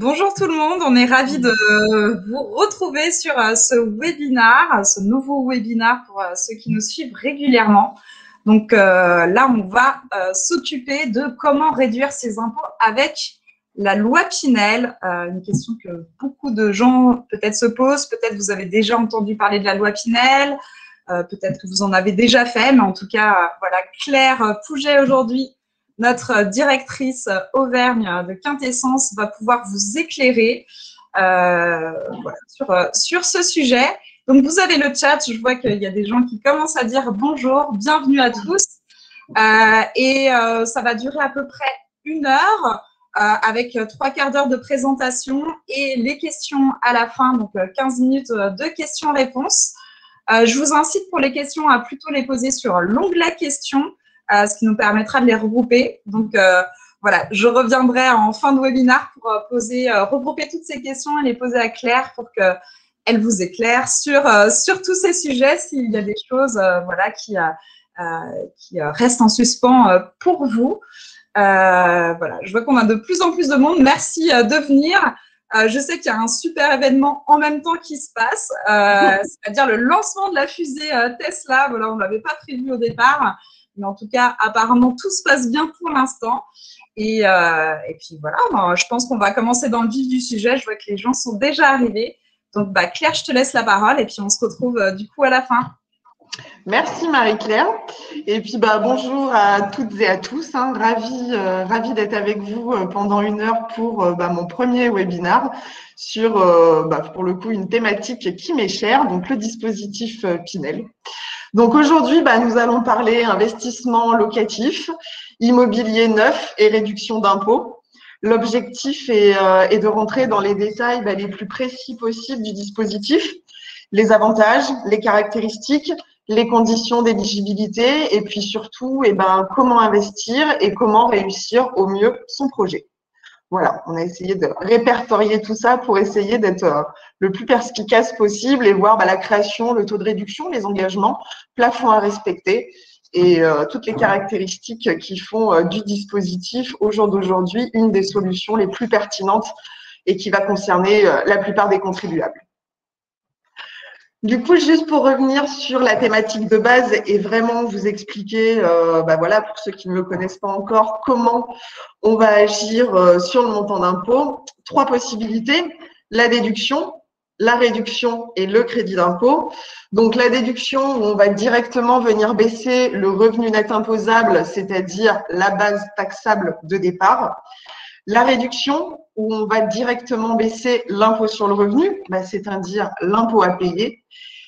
Bonjour tout le monde, on est ravis de vous retrouver sur ce webinaire, ce nouveau webinaire pour ceux qui nous suivent régulièrement. Donc là, on va s'occuper de comment réduire ses impôts avec la loi Pinel, une question que beaucoup de gens peut-être se posent, peut-être vous avez déjà entendu parler de la loi Pinel, peut-être que vous en avez déjà fait, mais en tout cas, voilà, Claire Pouget aujourd'hui, notre directrice Auvergne de Quintessence, va pouvoir vous éclairer voilà, sur ce sujet. Donc, vous avez le chat. Je vois qu'il y a des gens qui commencent à dire bonjour, bienvenue à tous. Ça va durer à peu près 1 heure avec 3/4 d'heure de présentation et les questions à la fin, donc 15 minutes de questions-réponses. Je vous incite pour les questions à plutôt les poser sur l'onglet questions, ce qui nous permettra de les regrouper. Donc, voilà, je reviendrai en fin de webinaire pour regrouper toutes ces questions et les poser à Claire pour qu'elle vous éclaire sur tous ces sujets s'il y a des choses voilà, qui restent en suspens pour vous. Voilà, je vois qu'on a de plus en plus de monde. Merci de venir. Je sais qu'il y a un super événement en même temps qui se passe, c'est-à-dire le lancement de la fusée Tesla. Voilà, on ne l'avait pas prévu au départ, mais en tout cas, apparemment, tout se passe bien pour l'instant. Et puis voilà, je pense qu'on va commencer dans le vif du sujet. Je vois que les gens sont déjà arrivés. Donc, Claire, je te laisse la parole et puis on se retrouve du coup à la fin. Merci Marie-Claire. Et puis bonjour à toutes et à tous. Ravie d'être avec vous pendant 1 heure pour mon premier webinaire sur pour le coup une thématique qui m'est chère, donc le dispositif Pinel. Donc aujourd'hui, nous allons parler investissement locatif, immobilier neuf et réduction d'impôts. L'objectif est de rentrer dans les détails les plus précis possibles du dispositif, les avantages, les caractéristiques, les conditions d'éligibilité et puis surtout comment investir et comment réussir au mieux son projet. Voilà, on a essayé de répertorier tout ça pour essayer d'être le plus perspicace possible et voir la création, le taux de réduction, les engagements, plafonds à respecter et toutes les caractéristiques qui font du dispositif au jour d'aujourd'hui une des solutions les plus pertinentes et qui va concerner la plupart des contribuables. Du coup, juste pour revenir sur la thématique de base et vraiment vous expliquer, voilà, pour ceux qui ne me connaissent pas encore, comment on va agir sur le montant d'impôt. 3 possibilités, la déduction, la réduction et le crédit d'impôt. Donc, la déduction, on va directement venir baisser le revenu net imposable, c'est-à-dire la base taxable de départ. La réduction, où on va directement baisser l'impôt sur le revenu, c'est-à-dire l'impôt à payer.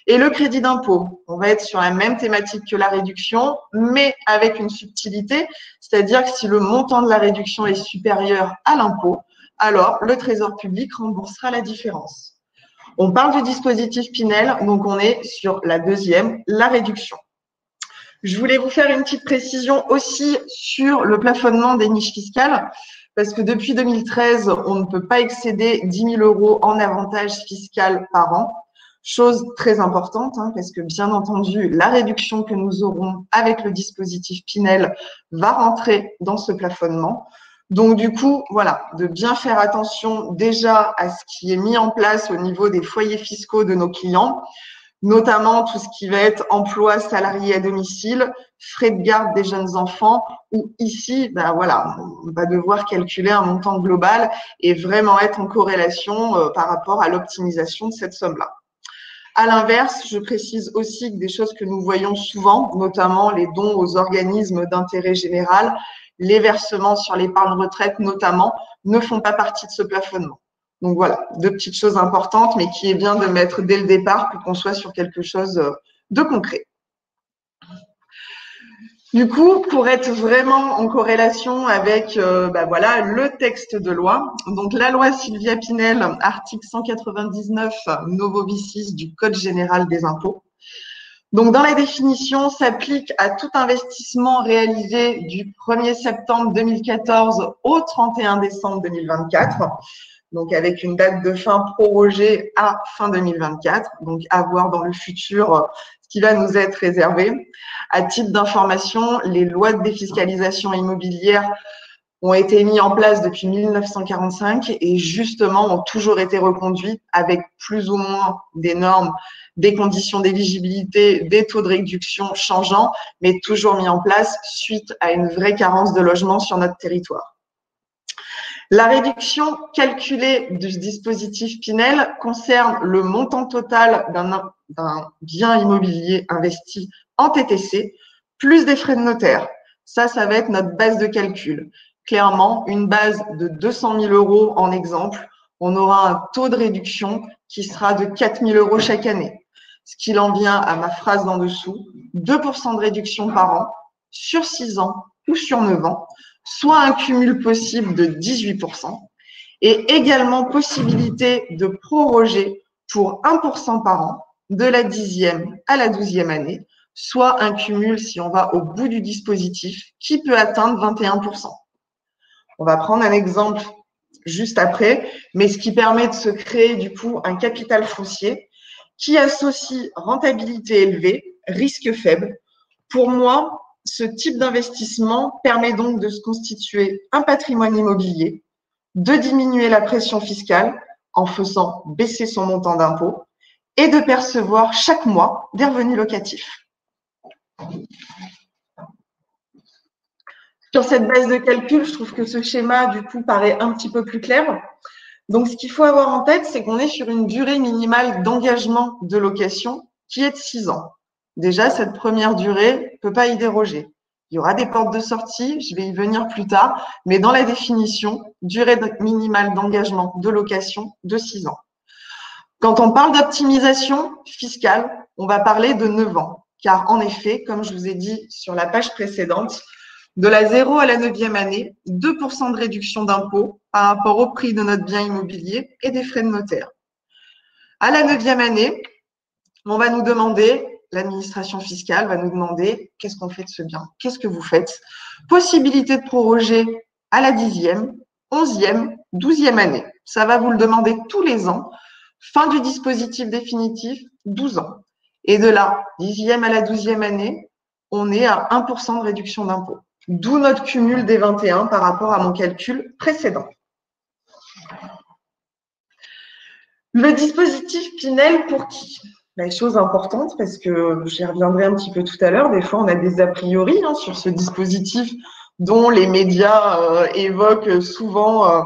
Et le crédit d'impôt, on va être sur la même thématique que la réduction, mais avec une subtilité, c'est-à-dire que si le montant de la réduction est supérieur à l'impôt, alors le Trésor public remboursera la différence. On parle du dispositif Pinel, donc on est sur la deuxième, la réduction. Je voulais vous faire une petite précision aussi sur le plafonnement des niches fiscales, parce que depuis 2013, on ne peut pas excéder 10 000 € en avantage fiscal par an. Chose très importante, parce que bien entendu, la réduction que nous aurons avec le dispositif Pinel va rentrer dans ce plafonnement. Donc du coup, voilà, de bien faire attention déjà à ce qui est mis en place au niveau des foyers fiscaux de nos clients, notamment tout ce qui va être emploi salarié à domicile, frais de garde des jeunes enfants, où ici, voilà, on va devoir calculer un montant global et vraiment être en corrélation par rapport à l'optimisation de cette somme-là. À l'inverse, je précise aussi que des choses que nous voyons souvent, notamment les dons aux organismes d'intérêt général, les versements sur l'épargne retraite notamment, ne font pas partie de ce plafonnement. Donc voilà, 2 petites choses importantes, mais qui est bien de mettre dès le départ pour qu'on soit sur quelque chose de concret. Du coup, pour être vraiment en corrélation avec voilà, le texte de loi, donc la loi Sylvia Pinel, article 199 novo vicis du Code général des impôts. Donc, dans la définition, s'applique à tout investissement réalisé du 1er septembre 2014 au 31 décembre 2024, donc avec une date de fin prorogée à fin 2024, donc à voir dans le futur ce qui va nous être réservé. À titre d'information, les lois de défiscalisation immobilière ont été mis en place depuis 1945 et justement ont toujours été reconduits avec plus ou moins des normes, des conditions d'éligibilité, des taux de réduction changeants, mais toujours mis en place suite à une vraie carence de logements sur notre territoire. La réduction calculée du dispositif Pinel concerne le montant total d'un bien immobilier investi en TTC, plus des frais de notaire. Ça va être notre base de calcul. Clairement, une base de 200 000 € en exemple, on aura un taux de réduction qui sera de 4 000 € chaque année. Ce qui en vient à ma phrase d'en dessous, 2% de réduction par an sur 6 ans ou sur 9 ans, soit un cumul possible de 18%, et également possibilité de proroger pour 1% par an de la 10e à la 12e année, soit un cumul, si on va au bout du dispositif, qui peut atteindre 21%. On va prendre un exemple juste après, mais ce qui permet de se créer du coup un capital foncier qui associe rentabilité élevée, risque faible. Pour moi, ce type d'investissement permet donc de se constituer un patrimoine immobilier, de diminuer la pression fiscale en faisant baisser son montant d'impôt et de percevoir chaque mois des revenus locatifs. Sur cette base de calcul, je trouve que ce schéma, du coup, paraît un petit peu plus clair. Donc, ce qu'il faut avoir en tête, c'est qu'on est sur une durée minimale d'engagement de location qui est de 6 ans. Déjà, cette première durée ne peut pas y déroger. Il y aura des portes de sortie, je vais y venir plus tard, mais dans la définition, durée minimale d'engagement de location de 6 ans. Quand on parle d'optimisation fiscale, on va parler de 9 ans, car en effet, comme je vous ai dit sur la page précédente, de la 0 à la 9e année, 2% de réduction d'impôt par rapport au prix de notre bien immobilier et des frais de notaire. À la 9e année, on va nous demander, l'administration fiscale va nous demander qu'est-ce qu'on fait de ce bien, qu'est-ce que vous faites. Possibilité de proroger à la 10e, 11e, 12e année. Ça va vous le demander tous les ans. Fin du dispositif définitif, 12 ans. Et de la 10e à la 12e année, on est à 1% de réduction d'impôt. D'où notre cumul des 21 par rapport à mon calcul précédent. Le dispositif Pinel, pour qui? La chose importante, parce que j'y reviendrai un petit peu tout à l'heure, des fois on a des a priori sur ce dispositif dont les médias évoquent souvent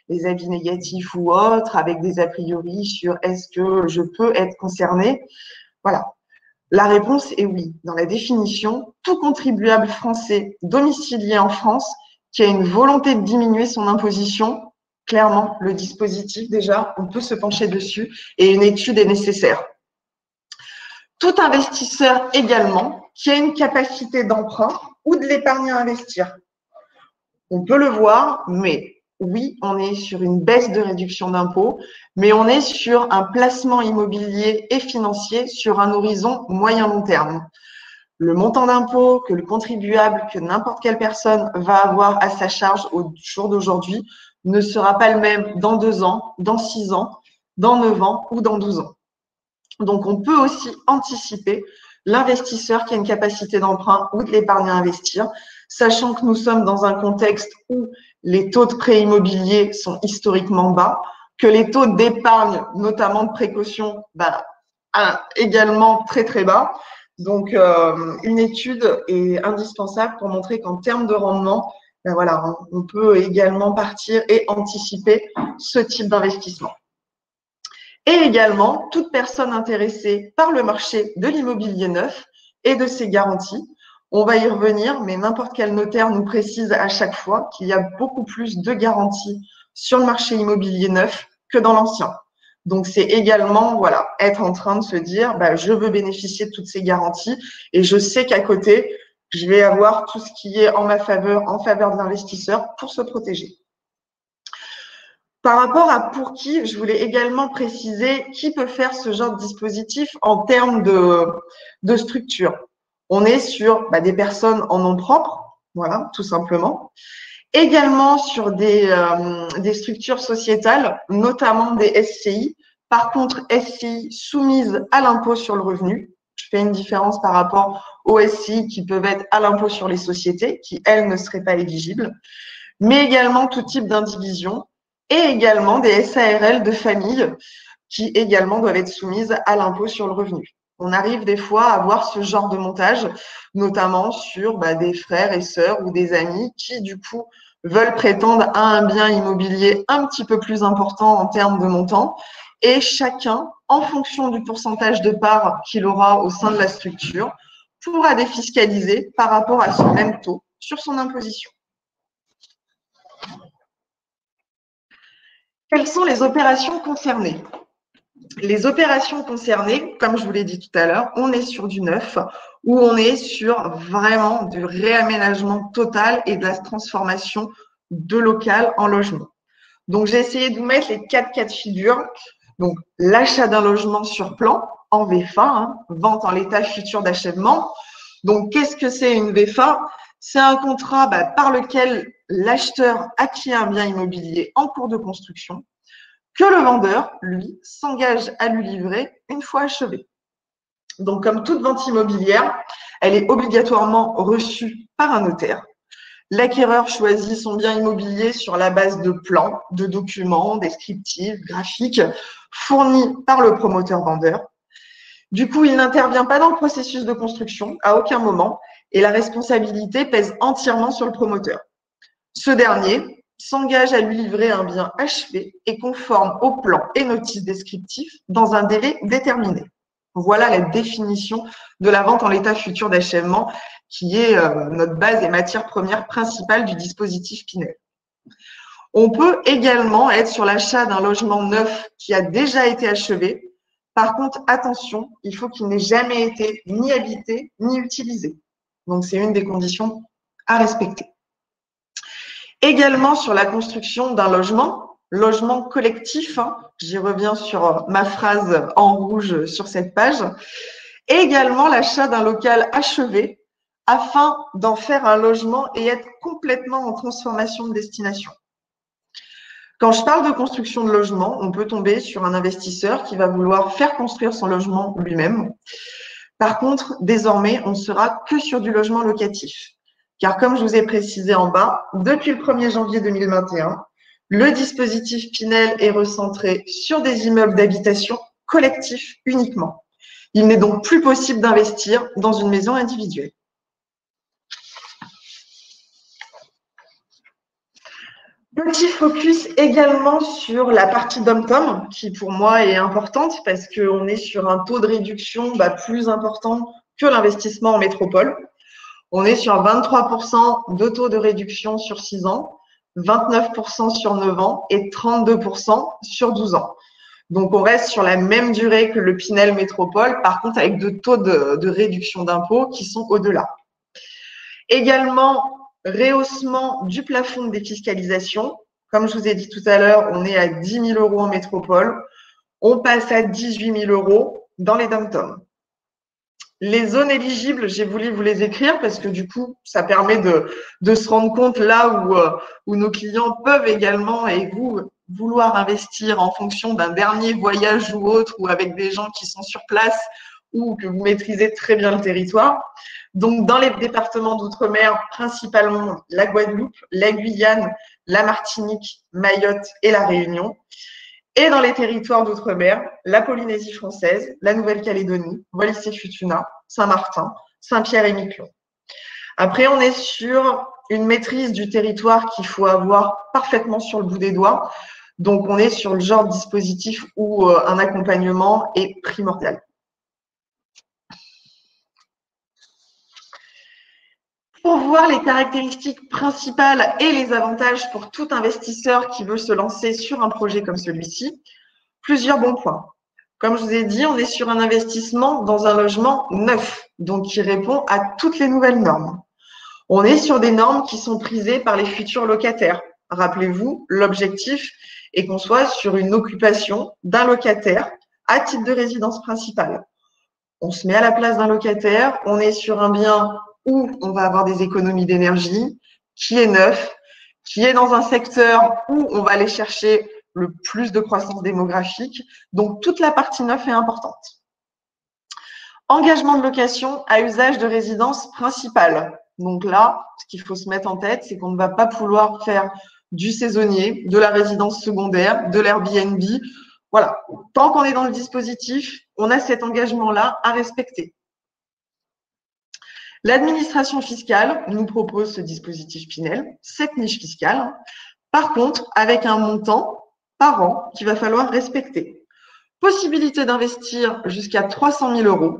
les avis négatifs ou autres, avec des a priori sur est-ce que je peux être concerné. Voilà. La réponse est oui. Dans la définition, tout contribuable français domicilié en France qui a une volonté de diminuer son imposition, clairement, le dispositif, déjà, on peut se pencher dessus et une étude est nécessaire. Tout investisseur également qui a une capacité d'emprunt ou de l'épargne à investir. On peut le voir, mais oui, on est sur une baisse de réduction d'impôt, mais on est sur un placement immobilier et financier sur un horizon moyen-long terme. Le montant d'impôt que le contribuable, que n'importe quelle personne va avoir à sa charge au jour d'aujourd'hui ne sera pas le même dans 2 ans, dans 6 ans, dans 9 ans ou dans 12 ans. Donc, on peut aussi anticiper l'investisseur qui a une capacité d'emprunt ou de l'épargne à investir, sachant que nous sommes dans un contexte où les taux de prêt immobilier sont historiquement bas, que les taux d'épargne, notamment de précaution, également très très bas. Donc, une étude est indispensable pour montrer qu'en termes de rendement, voilà, on peut également partir et anticiper ce type d'investissement. Et également, toute personne intéressée par le marché de l'immobilier neuf et de ses garanties. On va y revenir, mais n'importe quel notaire nous précise à chaque fois qu'il y a beaucoup plus de garanties sur le marché immobilier neuf que dans l'ancien. Donc, c'est également, voilà, être en train de se dire, je veux bénéficier de toutes ces garanties et je sais qu'à côté, je vais avoir tout ce qui est en ma faveur, en faveur de l'investisseur pour se protéger. Par rapport à pour qui, je voulais également préciser qui peut faire ce genre de dispositif en termes de structure. On est sur des personnes en nom propre, voilà, tout simplement. Également sur des structures sociétales, notamment des SCI. Par contre, SCI soumises à l'impôt sur le revenu. Je fais une différence par rapport aux SCI qui peuvent être à l'impôt sur les sociétés, qui, elles, ne seraient pas éligibles. mais également tout type d'indivision et également des SARL de famille qui également doivent être soumises à l'impôt sur le revenu. On arrive des fois à voir ce genre de montage, notamment sur des frères et sœurs ou des amis qui, du coup, veulent prétendre à un bien immobilier un petit peu plus important en termes de montant. Et chacun, en fonction du pourcentage de part qu'il aura au sein de la structure, pourra défiscaliser par rapport à ce même taux sur son imposition. Quelles sont les opérations concernées? Les opérations concernées, comme je vous l'ai dit tout à l'heure, on est sur du neuf ou on est sur vraiment du réaménagement total et de la transformation de local en logement. Donc, j'ai essayé de vous mettre les 4 cas de figure. Donc, l'achat d'un logement sur plan en VFA, vente en l'état futur d'achèvement. Donc, qu'est-ce que c'est une VFA? C'est un contrat par lequel l'acheteur acquiert un bien immobilier en cours de construction que le vendeur, lui, s'engage à lui livrer une fois achevé. Donc, comme toute vente immobilière, elle est obligatoirement reçue par un notaire. L'acquéreur choisit son bien immobilier sur la base de plans, de documents, descriptifs, graphiques, fournis par le promoteur-vendeur. Du coup, il n'intervient pas dans le processus de construction à aucun moment et la responsabilité pèse entièrement sur le promoteur. Ce dernier s'engage à lui livrer un bien achevé et conforme aux plans et notices descriptifs dans un délai déterminé. Voilà la définition de la vente en l'état futur d'achèvement qui est notre base et matière première principale du dispositif Pinel. On peut également être sur l'achat d'un logement neuf qui a déjà été achevé. Par contre, attention, il faut qu'il n'ait jamais été ni habité ni utilisé. Donc, c'est une des conditions à respecter. Également sur la construction d'un logement collectif, j'y reviens sur ma phrase en rouge sur cette page, et également l'achat d'un local achevé afin d'en faire un logement et être complètement en transformation de destination. Quand je parle de construction de logement, on peut tomber sur un investisseur qui va vouloir faire construire son logement lui-même. Par contre, désormais, on ne sera que sur du logement locatif. Car comme je vous ai précisé en bas, depuis le 1er janvier 2021, le dispositif Pinel est recentré sur des immeubles d'habitation collectifs uniquement. Il n'est donc plus possible d'investir dans une maison individuelle. Petit focus également sur la partie dom-tom, qui pour moi est importante parce qu'on est sur un taux de réduction plus important que l'investissement en métropole. On est sur 23% de taux de réduction sur 6 ans, 29% sur 9 ans et 32% sur 12 ans. Donc, on reste sur la même durée que le Pinel Métropole, par contre avec de taux de réduction d'impôt qui sont au-delà. Également, rehaussement du plafond de défiscalisation. Comme je vous ai dit tout à l'heure, on est à 10 000 € en métropole. On passe à 18 000 € dans les dom-tom. Les zones éligibles, j'ai voulu vous les écrire parce que du coup, ça permet de se rendre compte là où nos clients peuvent également et vous vouloir investir en fonction d'un dernier voyage ou autre ou avec des gens qui sont sur place ou que vous maîtrisez très bien le territoire. Donc, dans les départements d'outre-mer, principalement la Guadeloupe, la Guyane, la Martinique, Mayotte et la Réunion. Et dans les territoires d'outre-mer, la Polynésie française, la Nouvelle-Calédonie, Wallis et Futuna, Saint-Martin, Saint-Pierre et Miquelon. Après, on est sur une maîtrise du territoire qu'il faut avoir parfaitement sur le bout des doigts. Donc, on est sur le genre de dispositif où un accompagnement est primordial. Pour voir les caractéristiques principales et les avantages pour tout investisseur qui veut se lancer sur un projet comme celui-ci, plusieurs bons points. Comme je vous ai dit, on est sur un investissement dans un logement neuf, donc qui répond à toutes les nouvelles normes. On est sur des normes qui sont prisées par les futurs locataires. Rappelez-vous, l'objectif est qu'on soit sur une occupation d'un locataire à titre de résidence principale. On se met à la place d'un locataire, on est sur un bien où on va avoir des économies d'énergie, qui est neuf, qui est dans un secteur où on va aller chercher le plus de croissance démographique. Donc, toute la partie neuf est importante. Engagement de location à usage de résidence principale. Donc là, ce qu'il faut se mettre en tête, c'est qu'on ne va pas pouvoir faire du saisonnier, de la résidence secondaire, de l'Airbnb. Voilà. Tant qu'on est dans le dispositif, on a cet engagement-là à respecter. L'administration fiscale nous propose ce dispositif Pinel, cette niche fiscale, par contre, avec un montant par an qu'il va falloir respecter. Possibilité d'investir jusqu'à 300 000 €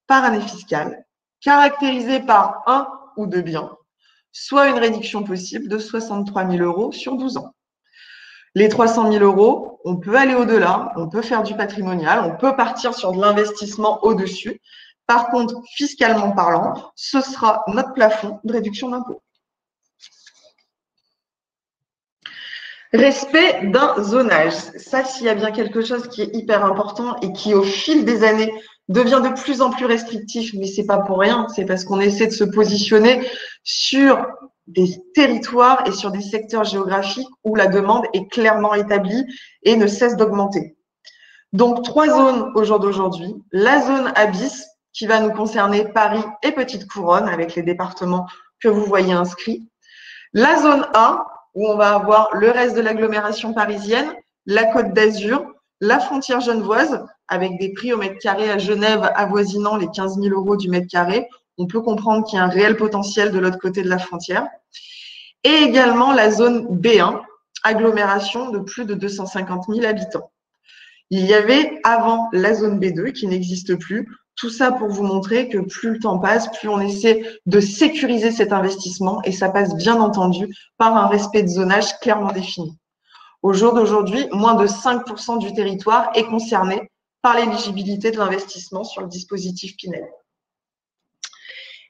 par année fiscale, caractérisée par un ou deux biens, soit une réduction possible de 63 000 € sur 12 ans. Les 300 000 €, on peut aller au-delà, on peut faire du patrimonial, on peut partir sur de l'investissement au-dessus. Par contre, fiscalement parlant, ce sera notre plafond de réduction d'impôt. Respect d'un zonage. Ça, s'il y a bien quelque chose qui est hyper important et qui, au fil des années, devient de plus en plus restrictif, mais c'est pas pour rien, c'est parce qu'on essaie de se positionner sur des territoires et sur des secteurs géographiques où la demande est clairement établie et ne cesse d'augmenter. Donc, 3 zones au jour d'aujourd'hui. La zone Abyss, qui va nous concerner Paris et Petite Couronne, avec les départements que vous voyez inscrits. La zone A, où on va avoir le reste de l'agglomération parisienne, la Côte d'Azur, la frontière genevoise, avec des prix au mètre carré à Genève avoisinant les 15 000 € du mètre carré. On peut comprendre qu'il y a un réel potentiel de l'autre côté de la frontière. Et également la zone B1, agglomération de plus de 250 000 habitants. Il y avait avant la zone B2 qui n'existe plus. Tout ça pour vous montrer que plus le temps passe, plus on essaie de sécuriser cet investissement et ça passe bien entendu par un respect de zonage clairement défini. Au jour d'aujourd'hui, moins de 5% du territoire est concerné par l'éligibilité de l'investissement sur le dispositif Pinel.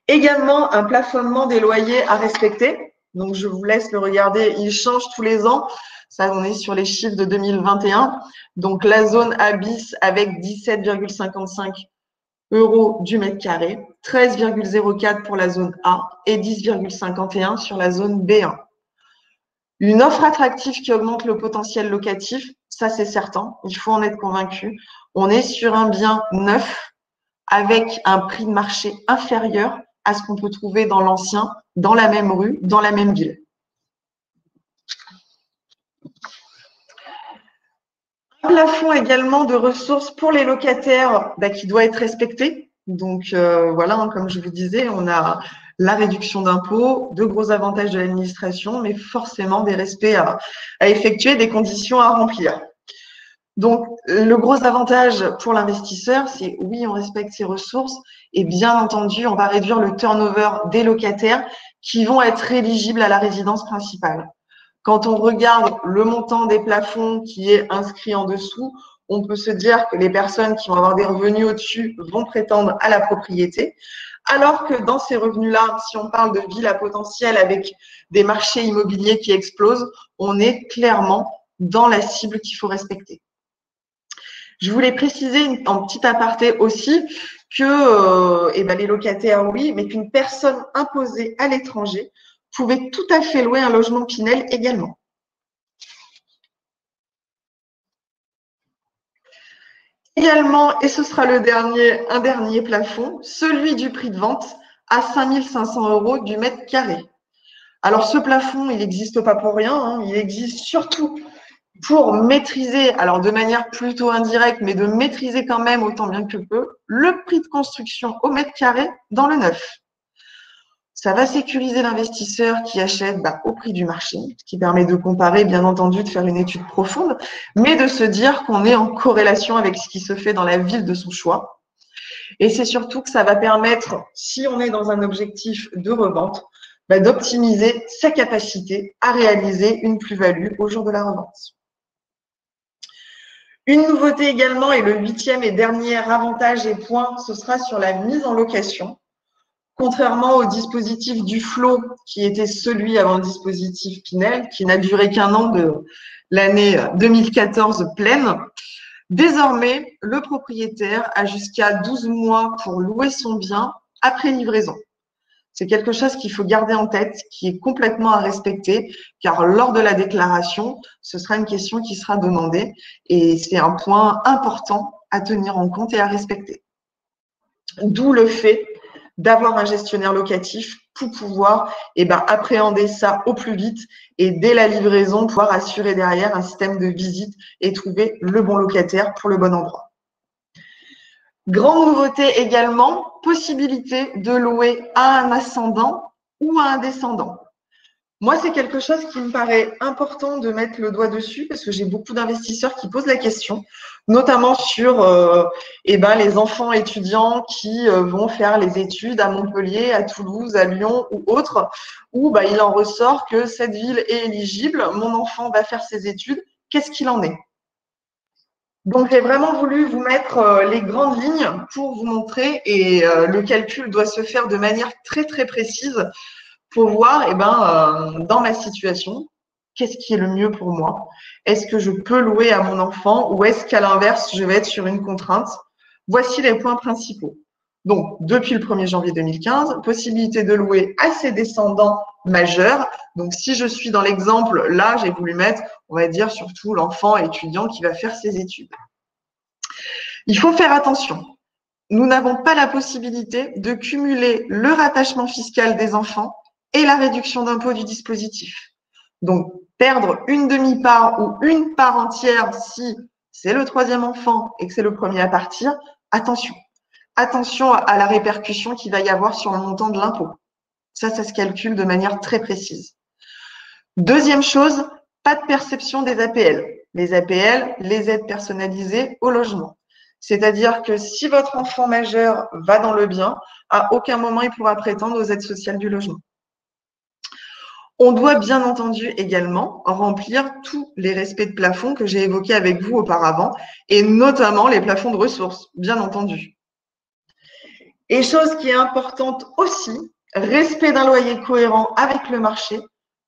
Également, un plafonnement des loyers à respecter. Donc, je vous laisse le regarder. Il change tous les ans. Ça, on est sur les chiffres de 2021. Donc, la zone Abyss avec 17,55 € du mètre carré, 13,04 pour la zone A et 10,51 sur la zone B1. Une offre attractive qui augmente le potentiel locatif, ça c'est certain, il faut en être convaincu. On est sur un bien neuf avec un prix de marché inférieur à ce qu'on peut trouver dans l'ancien, dans la même rue, dans la même ville. Un plafond également de ressources pour les locataires qui doit être respecté. Donc voilà, comme je vous disais, on a la réduction d'impôts, de gros avantages de l'administration, mais forcément des respects à effectuer, des conditions à remplir. Donc, le gros avantage pour l'investisseur, c'est oui, on respecte ses ressources et bien entendu, on va réduire le turnover des locataires qui vont être éligibles à la résidence principale. Quand on regarde le montant des plafonds qui est inscrit en dessous, on peut se dire que les personnes qui vont avoir des revenus au-dessus vont prétendre à la propriété, alors que dans ces revenus-là, si on parle de villes à potentiel avec des marchés immobiliers qui explosent, on est clairement dans la cible qu'il faut respecter. Je voulais préciser en petit aparté aussi que les locataires, oui, mais qu'une personne imposée à l'étranger pouvait tout à fait louer un logement Pinel également. Également, et ce sera un dernier plafond, celui du prix de vente à 5 500 € du mètre carré. Alors, ce plafond, il n'existe pas pour rien, il existe surtout pour maîtriser, alors de manière plutôt indirecte, mais de maîtriser quand même autant bien que peu, le prix de construction au mètre carré dans le neuf. Ça va sécuriser l'investisseur qui achète au prix du marché, ce qui permet de comparer, bien entendu, de faire une étude profonde, mais de se dire qu'on est en corrélation avec ce qui se fait dans la ville de son choix. Et c'est surtout que ça va permettre, si on est dans un objectif de revente, d'optimiser sa capacité à réaliser une plus-value au jour de la revente. Une nouveauté également, et le 8e et dernier avantage et point, ce sera sur la mise en location. Contrairement au dispositif du flot, qui était celui avant le dispositif Pinel, qui n'a duré qu'1 an de l'année 2014 pleine, désormais, le propriétaire a jusqu'à 12 mois pour louer son bien après livraison. C'est quelque chose qu'il faut garder en tête, qui est complètement à respecter, car lors de la déclaration, ce sera une question qui sera demandée et c'est un point important à tenir en compte et à respecter. D'où le fait d'avoir un gestionnaire locatif pour pouvoir appréhender ça au plus vite et dès la livraison, pouvoir assurer derrière un système de visite et trouver le bon locataire pour le bon endroit. Grande nouveauté également, possibilité de louer à un ascendant ou à un descendant. Moi, c'est quelque chose qui me paraît important de mettre le doigt dessus parce que j'ai beaucoup d'investisseurs qui posent la question, notamment sur les enfants étudiants qui vont faire les études à Montpellier, à Toulouse, à Lyon ou autres, où il en ressort que cette ville est éligible, mon enfant va faire ses études, qu'est-ce qu'il en est? Donc, j'ai vraiment voulu vous mettre les grandes lignes pour vous montrer et le calcul doit se faire de manière très, très précise pour voir, dans ma situation, qu'est-ce qui est le mieux pour moi? Est-ce que je peux louer à mon enfant ou est-ce qu'à l'inverse, je vais être sur une contrainte? Voici les points principaux. Donc, depuis le 1er janvier 2015, possibilité de louer à ses descendants majeurs. Donc, si je suis dans l'exemple, là, j'ai voulu mettre, on va dire, surtout l'enfant étudiant qui va faire ses études. Il faut faire attention. Nous n'avons pas la possibilité de cumuler le rattachement fiscal des enfants et la réduction d'impôt du dispositif. Donc, perdre une demi-part ou une part entière si c'est le 3e enfant et que c'est le premier à partir, attention. Attention à la répercussion qu'il va y avoir sur le montant de l'impôt. Ça se calcule de manière très précise. Deuxième chose, pas de perception des APL. Les APL, les aides personnalisées au logement. C'est-à-dire que si votre enfant majeur va dans le bien, à aucun moment il pourra prétendre aux aides sociales du logement. On doit bien entendu également remplir tous les respects de plafond que j'ai évoqués avec vous auparavant, et notamment les plafonds de ressources, bien entendu. Et chose qui est importante aussi, respect d'un loyer cohérent avec le marché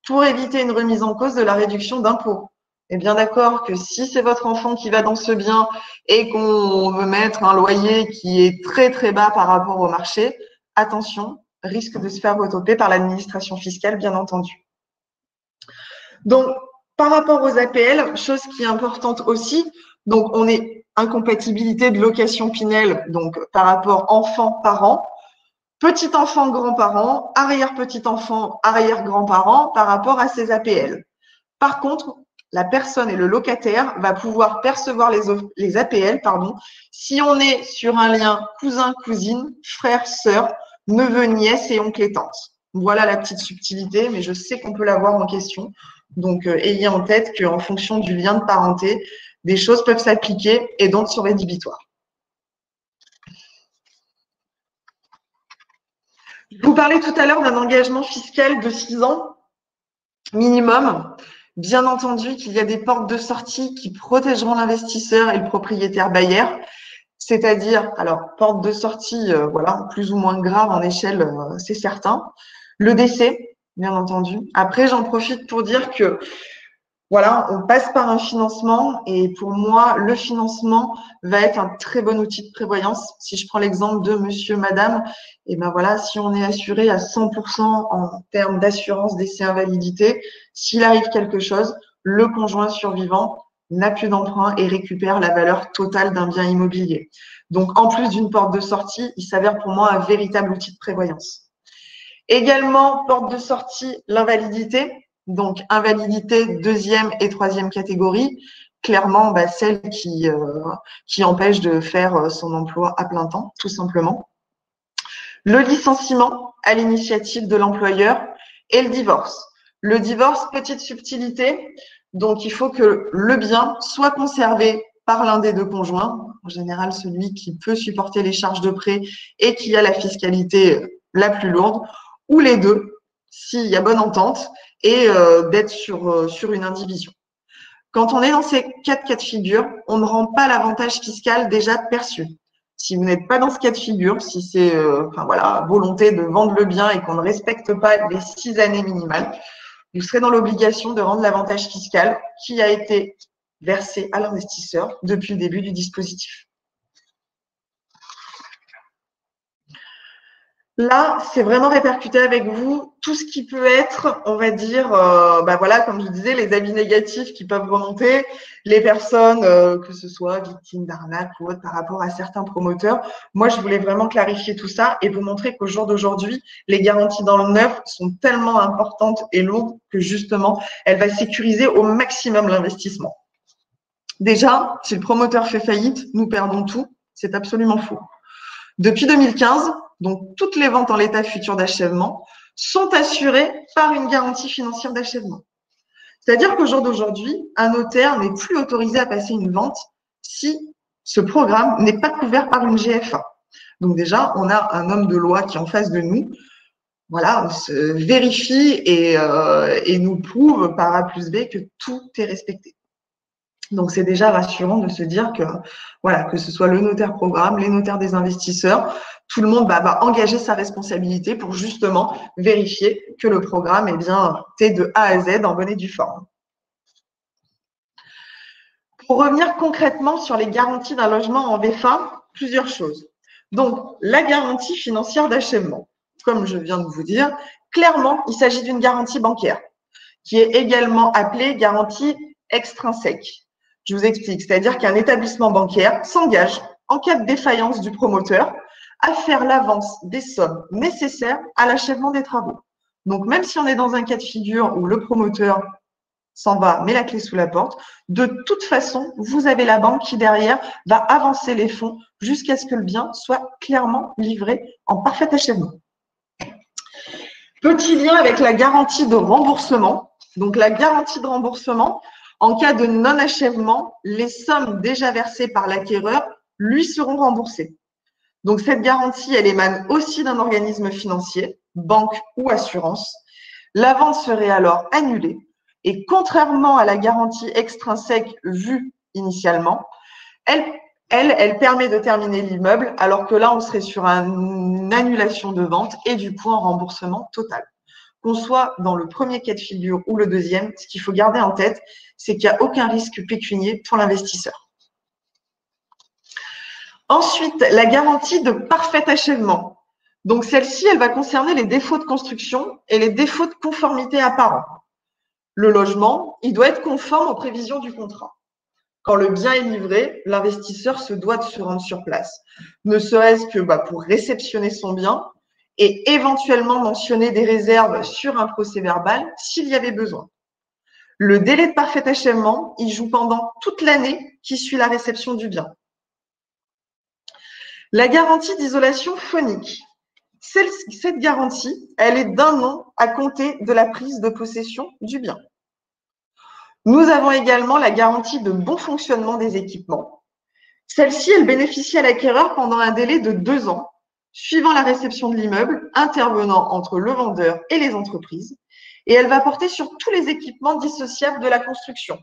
pour éviter une remise en cause de la réduction d'impôts. Et bien d'accord que si c'est votre enfant qui va dans ce bien et qu'on veut mettre un loyer qui est très très bas par rapport au marché, attention, risque de se faire retoper par l'administration fiscale, bien entendu. Donc, par rapport aux APL, chose qui est importante aussi, donc on est incompatibilité de location Pinel, donc par rapport enfant-parent, petit enfant grand-parent, arrière-petit enfant, arrière-grand-parent par rapport à ces APL. Par contre, la personne et le locataire va pouvoir percevoir les APL si on est sur un lien cousin-cousine, frère-sœur, neveu, nièce et oncle et tante. Voilà la petite subtilité, mais je sais qu'on peut l'avoir en question. Donc, ayez en tête qu'en fonction du lien de parenté, des choses peuvent s'appliquer et d'autres sont rédhibitoires. Je vous parlais tout à l'heure d'un engagement fiscal de 6 ans minimum. Bien entendu qu'il y a des portes de sortie qui protégeront l'investisseur et le propriétaire bailleur. C'est-à-dire, alors, porte de sortie, plus ou moins grave en échelle, c'est certain. Le décès, bien entendu. Après, j'en profite pour dire que on passe par un financement et pour moi, le financement va être un très bon outil de prévoyance. Si je prends l'exemple de monsieur, madame, si on est assuré à 100% en termes d'assurance décès invalidité, s'il arrive quelque chose, le conjoint survivant n'a plus d'emprunt et récupère la valeur totale d'un bien immobilier. Donc, en plus d'une porte de sortie, il s'avère pour moi un véritable outil de prévoyance. Également, porte de sortie, l'invalidité. Donc, invalidité 2e et 3e catégorie, clairement celle qui empêche de faire son emploi à plein temps, tout simplement. Le licenciement à l'initiative de l'employeur et le divorce. Le divorce, petite subtilité, donc il faut que le bien soit conservé par l'un des deux conjoints, en général celui qui peut supporter les charges de prêt et qui a la fiscalité la plus lourde, ou les deux, s'il y a bonne entente, et d'être sur une indivision. Quand on est dans ces 4 cas de figure, on ne rend pas l'avantage fiscal déjà perçu. Si vous n'êtes pas dans ce cas de figure, si c'est volonté de vendre le bien et qu'on ne respecte pas les 6 années minimales, vous serez dans l'obligation de rendre l'avantage fiscal qui a été versé à l'investisseur depuis le début du dispositif. Là, c'est vraiment répercuter avec vous tout ce qui peut être, on va dire, voilà, comme je disais, les avis négatifs qui peuvent remonter, les personnes, que ce soit victimes d'arnaque ou autres par rapport à certains promoteurs. Moi, je voulais vraiment clarifier tout ça et vous montrer qu'au jour d'aujourd'hui, les garanties dans le neuf sont tellement importantes et lourdes que justement, elle va sécuriser au maximum l'investissement. Déjà, si le promoteur fait faillite, nous perdons tout. C'est absolument faux. Depuis 2015, donc toutes les ventes en l'état futur d'achèvement sont assurées par une garantie financière d'achèvement. C'est-à-dire qu'au jour d'aujourd'hui, un notaire n'est plus autorisé à passer une vente si ce programme n'est pas couvert par une GFA. Donc déjà, on a un homme de loi qui est en face de nous, voilà, on se vérifie et nous prouve par A plus B que tout est respecté. Donc, c'est déjà rassurant de se dire que, voilà, que ce soit le notaire programme, les notaires des investisseurs, tout le monde va engager sa responsabilité pour justement vérifier que le programme est bien fait de A à Z en bonne et due forme. Pour revenir concrètement sur les garanties d'un logement en VFA, plusieurs choses. Donc, la garantie financière d'achèvement. Comme je viens de vous dire, clairement, il s'agit d'une garantie bancaire qui est également appelée garantie extrinsèque. Je vous explique, c'est-à-dire qu'un établissement bancaire s'engage, en cas de défaillance du promoteur, à faire l'avance des sommes nécessaires à l'achèvement des travaux. Donc, même si on est dans un cas de figure où le promoteur s'en va, met la clé sous la porte, de toute façon, vous avez la banque qui, derrière, va avancer les fonds jusqu'à ce que le bien soit clairement livré en parfait achèvement. Petit lien avec la garantie de remboursement. Donc, la garantie de remboursement, en cas de non-achèvement, les sommes déjà versées par l'acquéreur lui seront remboursées. Donc, cette garantie, elle émane aussi d'un organisme financier, banque ou assurance. La vente serait alors annulée et contrairement à la garantie extrinsèque vue initialement, elle permet de terminer l'immeuble alors que là, on serait sur une annulation de vente et du coup, un remboursement total. Qu'on soit dans le premier cas de figure ou le deuxième, ce qu'il faut garder en tête, c'est qu'il n'y a aucun risque pécunier pour l'investisseur. Ensuite, la garantie de parfait achèvement. Donc, celle-ci, elle va concerner les défauts de construction et les défauts de conformité apparents. Le logement, il doit être conforme aux prévisions du contrat. Quand le bien est livré, l'investisseur se doit de se rendre sur place, ne serait-ce que pour réceptionner son bien et éventuellement mentionner des réserves sur un procès-verbal s'il y avait besoin. Le délai de parfait achèvement, il joue pendant toute l'année qui suit la réception du bien. La garantie d'isolation phonique. Cette garantie, elle est d'un an à compter de la prise de possession du bien. Nous avons également la garantie de bon fonctionnement des équipements. Celle-ci, elle bénéficie à l'acquéreur pendant un délai de 2 ans, suivant la réception de l'immeuble, intervenant entre le vendeur et les entreprises, et elle va porter sur tous les équipements dissociables de la construction.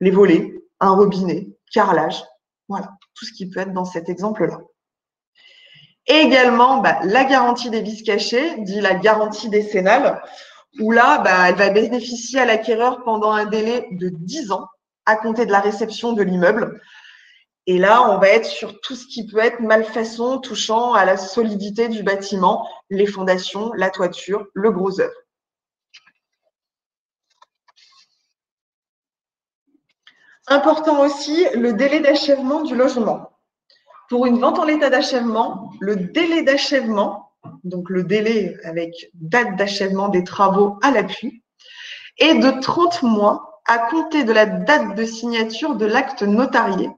Les volets, un robinet, carrelage, voilà, tout ce qui peut être dans cet exemple-là. Et également, la garantie des vices cachés, dit la garantie décennale, où là, elle va bénéficier à l'acquéreur pendant un délai de 10 ans à compter de la réception de l'immeuble. Et là, on va être sur tout ce qui peut être malfaçon touchant à la solidité du bâtiment, les fondations, la toiture, le gros œuvre. Important aussi, le délai d'achèvement du logement. Pour une vente en l'état d'achèvement, le délai d'achèvement, donc le délai avec date d'achèvement des travaux à l'appui, est de 30 mois à compter de la date de signature de l'acte notarié,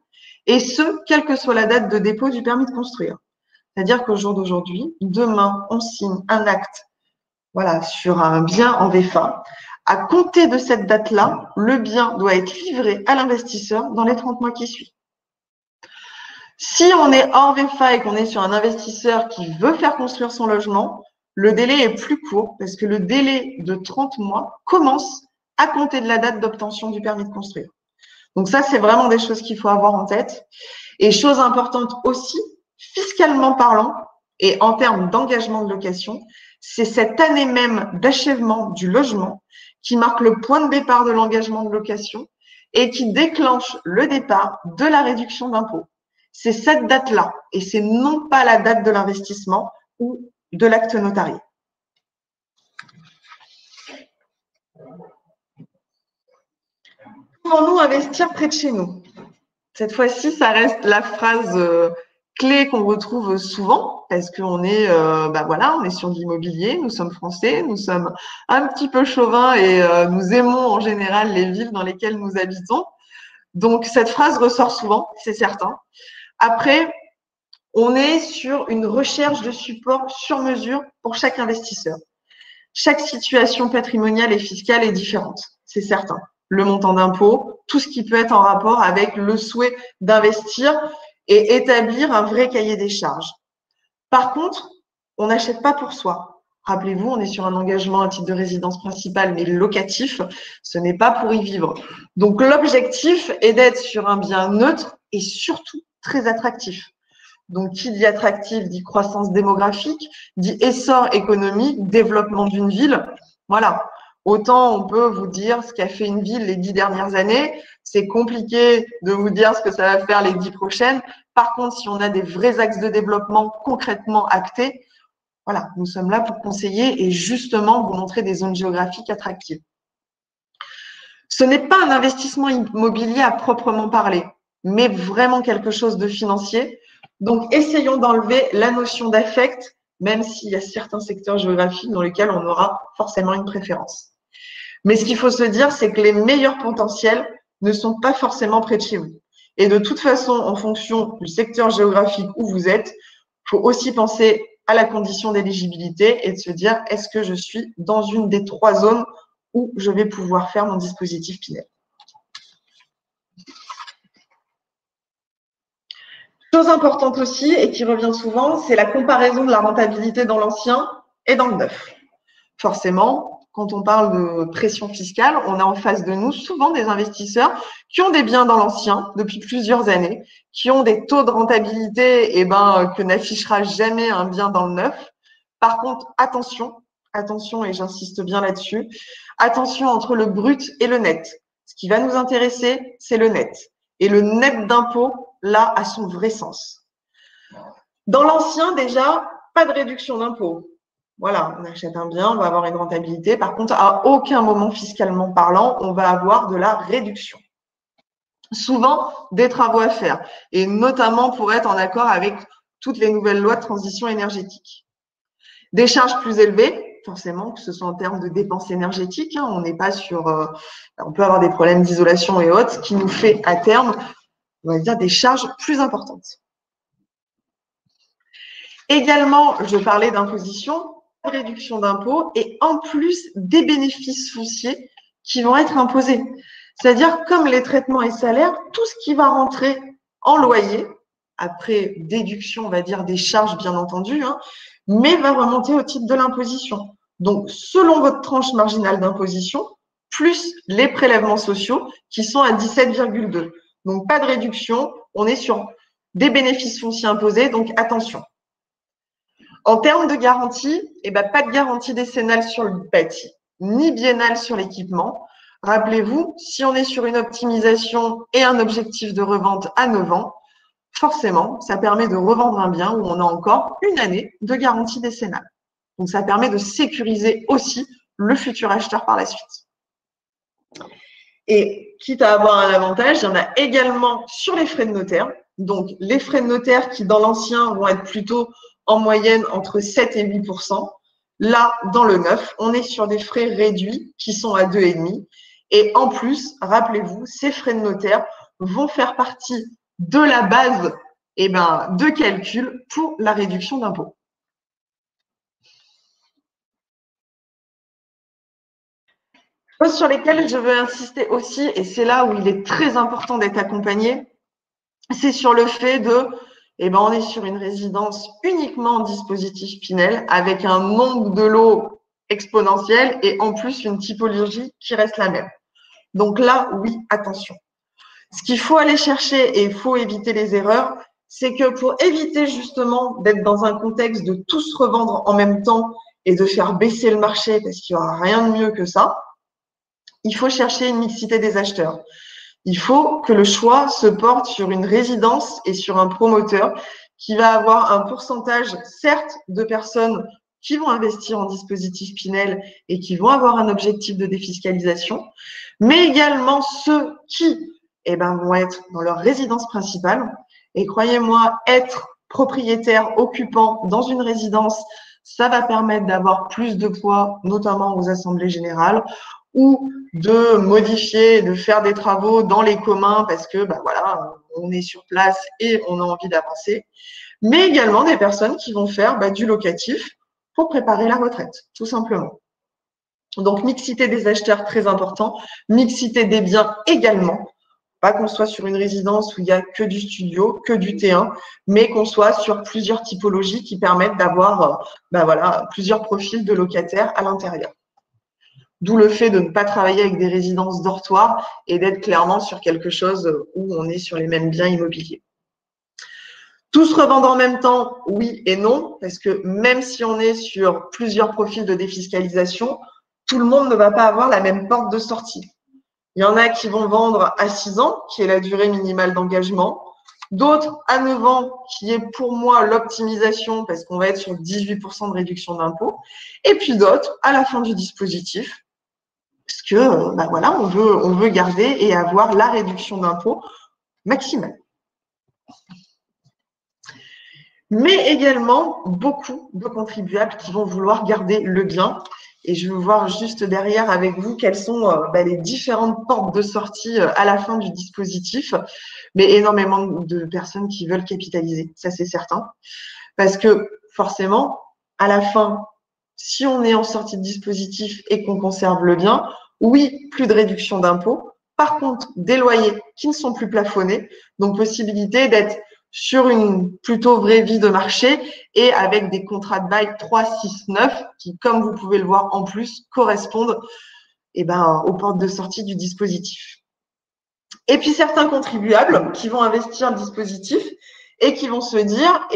et ce, quelle que soit la date de dépôt du permis de construire. C'est-à-dire qu'au jour d'aujourd'hui, demain, on signe un acte sur un bien en VFA. À compter de cette date-là, le bien doit être livré à l'investisseur dans les 30 mois qui suivent. Si on est hors VFA et qu'on est sur un investisseur qui veut faire construire son logement, le délai est plus court parce que le délai de 30 mois commence à compter de la date d'obtention du permis de construire. Donc ça, c'est vraiment des choses qu'il faut avoir en tête. Et chose importante aussi, fiscalement parlant et en termes d'engagement de location, c'est cette année même d'achèvement du logement qui marque le point de départ de l'engagement de location et qui déclenche le départ de la réduction d'impôt. C'est cette date-là et c'est non pas la date de l'investissement où de l'acte notarié. Pouvons-nous investir près de chez nous? Cette fois-ci, ça reste la phrase clé qu'on retrouve souvent parce qu'on est, voilà, on est sur de l'immobilier, nous sommes français, nous sommes un petit peu chauvins et nous aimons en général les villes dans lesquelles nous habitons. Donc, cette phrase ressort souvent, c'est certain. Après, on est sur une recherche de support sur mesure pour chaque investisseur. Chaque situation patrimoniale et fiscale est différente, c'est certain. Le montant d'impôt, tout ce qui peut être en rapport avec le souhait d'investir et établir un vrai cahier des charges. Par contre, on n'achète pas pour soi. Rappelez-vous, on est sur un engagement à titre de résidence principale, mais locatif, ce n'est pas pour y vivre. Donc, l'objectif est d'être sur un bien neutre et surtout très attractif. Donc, qui dit attractif dit croissance démographique, dit essor économique, développement d'une ville. Voilà. Autant on peut vous dire ce qu'a fait une ville les 10 dernières années. C'est compliqué de vous dire ce que ça va faire les 10 prochaines. Par contre, si on a des vrais axes de développement concrètement actés, voilà, nous sommes là pour conseiller et justement vous montrer des zones géographiques attractives. Ce n'est pas un investissement immobilier à proprement parler, mais vraiment quelque chose de financier. Donc, essayons d'enlever la notion d'affect, même s'il y a certains secteurs géographiques dans lesquels on aura forcément une préférence. Mais ce qu'il faut se dire, c'est que les meilleurs potentiels ne sont pas forcément près de chez vous. Et de toute façon, en fonction du secteur géographique où vous êtes, il faut aussi penser à la condition d'éligibilité et de se dire, est-ce que je suis dans une des 3 zones où je vais pouvoir faire mon dispositif Pinel. Chose importante aussi et qui revient souvent, c'est la comparaison de la rentabilité dans l'ancien et dans le neuf. Forcément, quand on parle de pression fiscale, on a en face de nous souvent des investisseurs qui ont des biens dans l'ancien depuis plusieurs années, qui ont des taux de rentabilité que n'affichera jamais un bien dans le neuf. Par contre, attention, et j'insiste bien là-dessus, attention entre le brut et le net. Ce qui va nous intéresser, c'est le net. Et le net d'impôt, là, a son vrai sens. Dans l'ancien, déjà, pas de réduction d'impôt. Voilà, on achète un bien, on va avoir une rentabilité. Par contre, à aucun moment fiscalement parlant, on va avoir de la réduction. Souvent, des travaux à faire, et notamment pour être en accord avec toutes les nouvelles lois de transition énergétique. Des charges plus élevées, forcément, que ce soit en termes de dépenses énergétiques, on n'est pas sur… on peut avoir des problèmes d'isolation et autres, ce qui nous fait à terme, on va dire, des charges plus importantes. Également, je parlais d'imposition, réduction d'impôts et en plus des bénéfices fonciers qui vont être imposés. C'est-à-dire, comme les traitements et salaires, tout ce qui va rentrer en loyer, après déduction, on va dire, des charges, bien entendu, mais va remonter au titre de l'imposition. Donc, selon votre tranche marginale d'imposition, plus les prélèvements sociaux qui sont à 17,2. Donc, pas de réduction, on est sur des bénéfices fonciers imposés, donc attention. En termes de garantie, pas de garantie décennale sur le bâti, ni biennale sur l'équipement. Rappelez-vous, si on est sur une optimisation et un objectif de revente à 9 ans, forcément, ça permet de revendre un bien où on a encore une année de garantie décennale. Donc, ça permet de sécuriser aussi le futur acheteur par la suite. Et quitte à avoir un avantage, il y en a également sur les frais de notaire. Donc, les frais de notaire qui, dans l'ancien, vont être plutôt en moyenne entre 7 et 8%. Là, dans le neuf, on est sur des frais réduits qui sont à 2,5%. Et en plus, rappelez-vous, ces frais de notaire vont faire partie de la base de calcul pour la réduction d'impôt. Choses sur lesquelles je veux insister aussi, et c'est là où il est très important d'être accompagné, c'est sur le fait de, on est sur une résidence uniquement en dispositif Pinel avec un nombre de lots exponentiel et en plus une typologie qui reste la même. Donc là, oui, attention. Ce qu'il faut aller chercher et il faut éviter les erreurs, c'est que pour éviter justement d'être dans un contexte de tous revendre en même temps et de faire baisser le marché parce qu'il n'y aura rien de mieux que ça, il faut chercher une mixité des acheteurs. Il faut que le choix se porte sur une résidence et sur un promoteur qui va avoir un pourcentage, certes, de personnes qui vont investir en dispositif Pinel et qui vont avoir un objectif de défiscalisation, mais également ceux qui vont être dans leur résidence principale. Et croyez-moi, être propriétaire occupant dans une résidence, ça va permettre d'avoir plus de poids, notamment aux assemblées générales, ou de modifier, de faire des travaux dans les communs parce que voilà, on est sur place et on a envie d'avancer. Mais également des personnes qui vont faire du locatif pour préparer la retraite, tout simplement. Donc, mixité des acheteurs, très important. Mixité des biens également. Pas qu'on soit sur une résidence où il n'y a que du studio, que du T1, mais qu'on soit sur plusieurs typologies qui permettent d'avoir plusieurs profils de locataires à l'intérieur. D'où le fait de ne pas travailler avec des résidences dortoirs et d'être clairement sur quelque chose où on est sur les mêmes biens immobiliers. Tous revendre en même temps, oui et non, parce que même si on est sur plusieurs profils de défiscalisation, tout le monde ne va pas avoir la même porte de sortie. Il y en a qui vont vendre à 6 ans, qui est la durée minimale d'engagement. D'autres à 9 ans, qui est pour moi l'optimisation, parce qu'on va être sur 18% de réduction d'impôt. Et puis d'autres à la fin du dispositif, parce que on veut garder et avoir la réduction d'impôt maximale. Mais également beaucoup de contribuables qui vont vouloir garder le bien. Et je vais voir juste derrière avec vous quelles sont les différentes portes de sortie à la fin du dispositif. Mais énormément de personnes qui veulent capitaliser, ça c'est certain. Parce que forcément, à la fin, si on est en sortie de dispositif et qu'on conserve le bien, oui, plus de réduction d'impôt. Par contre, des loyers qui ne sont plus plafonnés, donc possibilité d'être sur une plutôt vraie vie de marché et avec des contrats de bail 3, 6, 9 qui, comme vous pouvez le voir en plus, correspondent aux portes de sortie du dispositif. Et puis certains contribuables qui vont investir le dispositif et qui vont se dire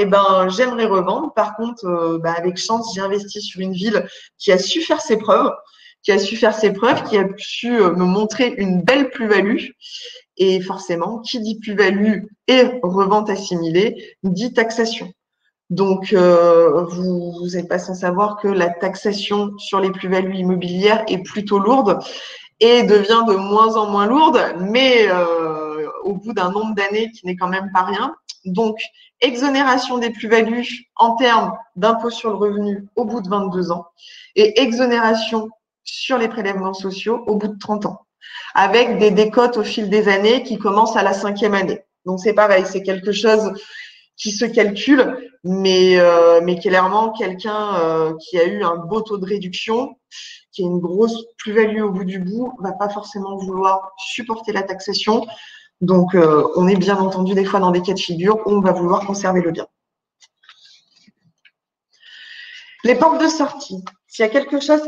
j'aimerais revendre. Par contre, avec chance, j'ai investi sur une ville qui a su faire ses preuves, qui a su me montrer une belle plus-value. Et forcément, qui dit plus-value et revente assimilée, dit taxation. Donc, vous n'êtes pas sans savoir que la taxation sur les plus-values immobilières est plutôt lourde et devient de moins en moins lourde, mais au bout d'un nombre d'années qui n'est quand même pas rien. Donc, exonération des plus-values en termes d'impôt sur le revenu au bout de 22 ans et exonération sur les prélèvements sociaux au bout de 30 ans, avec des décotes au fil des années qui commencent à la 5e année. Donc, c'est pareil, c'est quelque chose qui se calcule, mais clairement, quelqu'un qui a eu un beau taux de réduction, qui a une grosse plus-value au bout du bout, va pas forcément vouloir supporter la taxation. Donc, on est bien entendu des fois dans des cas de figure où on va vouloir conserver le bien. Les portes de sortie. S'il y a quelque chose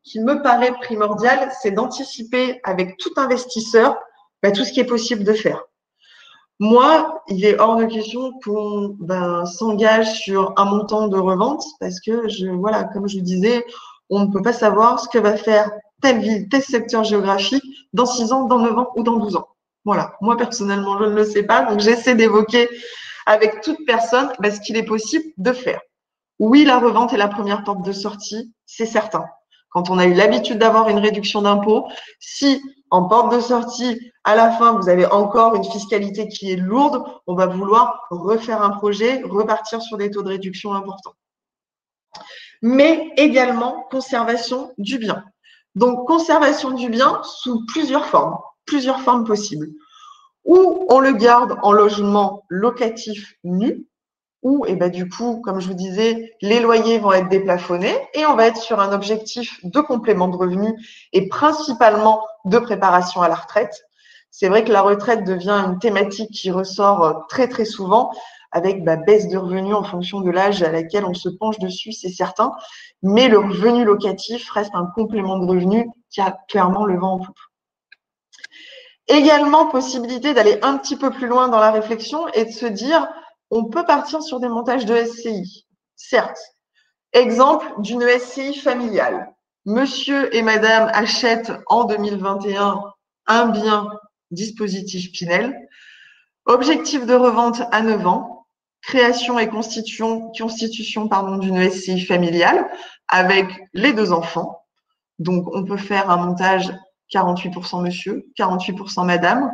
qui me paraît primordial, c'est d'anticiper avec tout investisseur tout ce qui est possible de faire. Moi, il est hors de question qu'on s'engage sur un montant de revente parce que, comme je le disais, on ne peut pas savoir ce que va faire telle ville, tel secteur géographique dans 6 ans, dans 9 ans ou dans 12 ans. Voilà, moi personnellement, je ne le sais pas, donc j'essaie d'évoquer avec toute personne ce qu'il est possible de faire. Oui, la revente est la première porte de sortie, c'est certain. Quand on a eu l'habitude d'avoir une réduction d'impôt, si en porte de sortie, à la fin, vous avez encore une fiscalité qui est lourde, on va vouloir refaire un projet, repartir sur des taux de réduction importants. Mais également conservation du bien. Donc, conservation du bien sous plusieurs formes possibles. Ou on le garde en logement locatif nu, où, du coup, comme je vous disais, les loyers vont être déplafonnés et on va être sur un objectif de complément de revenus et principalement de préparation à la retraite. C'est vrai que la retraite devient une thématique qui ressort très, très souvent avec baisse de revenus en fonction de l'âge à laquelle on se penche dessus, c'est certain. Mais le revenu locatif reste un complément de revenus qui a clairement le vent en poupe. Également, possibilité d'aller un petit peu plus loin dans la réflexion et de se dire on peut partir sur des montages de SCI, certes. Exemple d'une SCI familiale. Monsieur et madame achètent en 2021 un bien dispositif Pinel. Objectif de revente à 9 ans. création et constitution d'une SCI familiale avec les 2 enfants. Donc, on peut faire un montage 48% monsieur, 48% madame,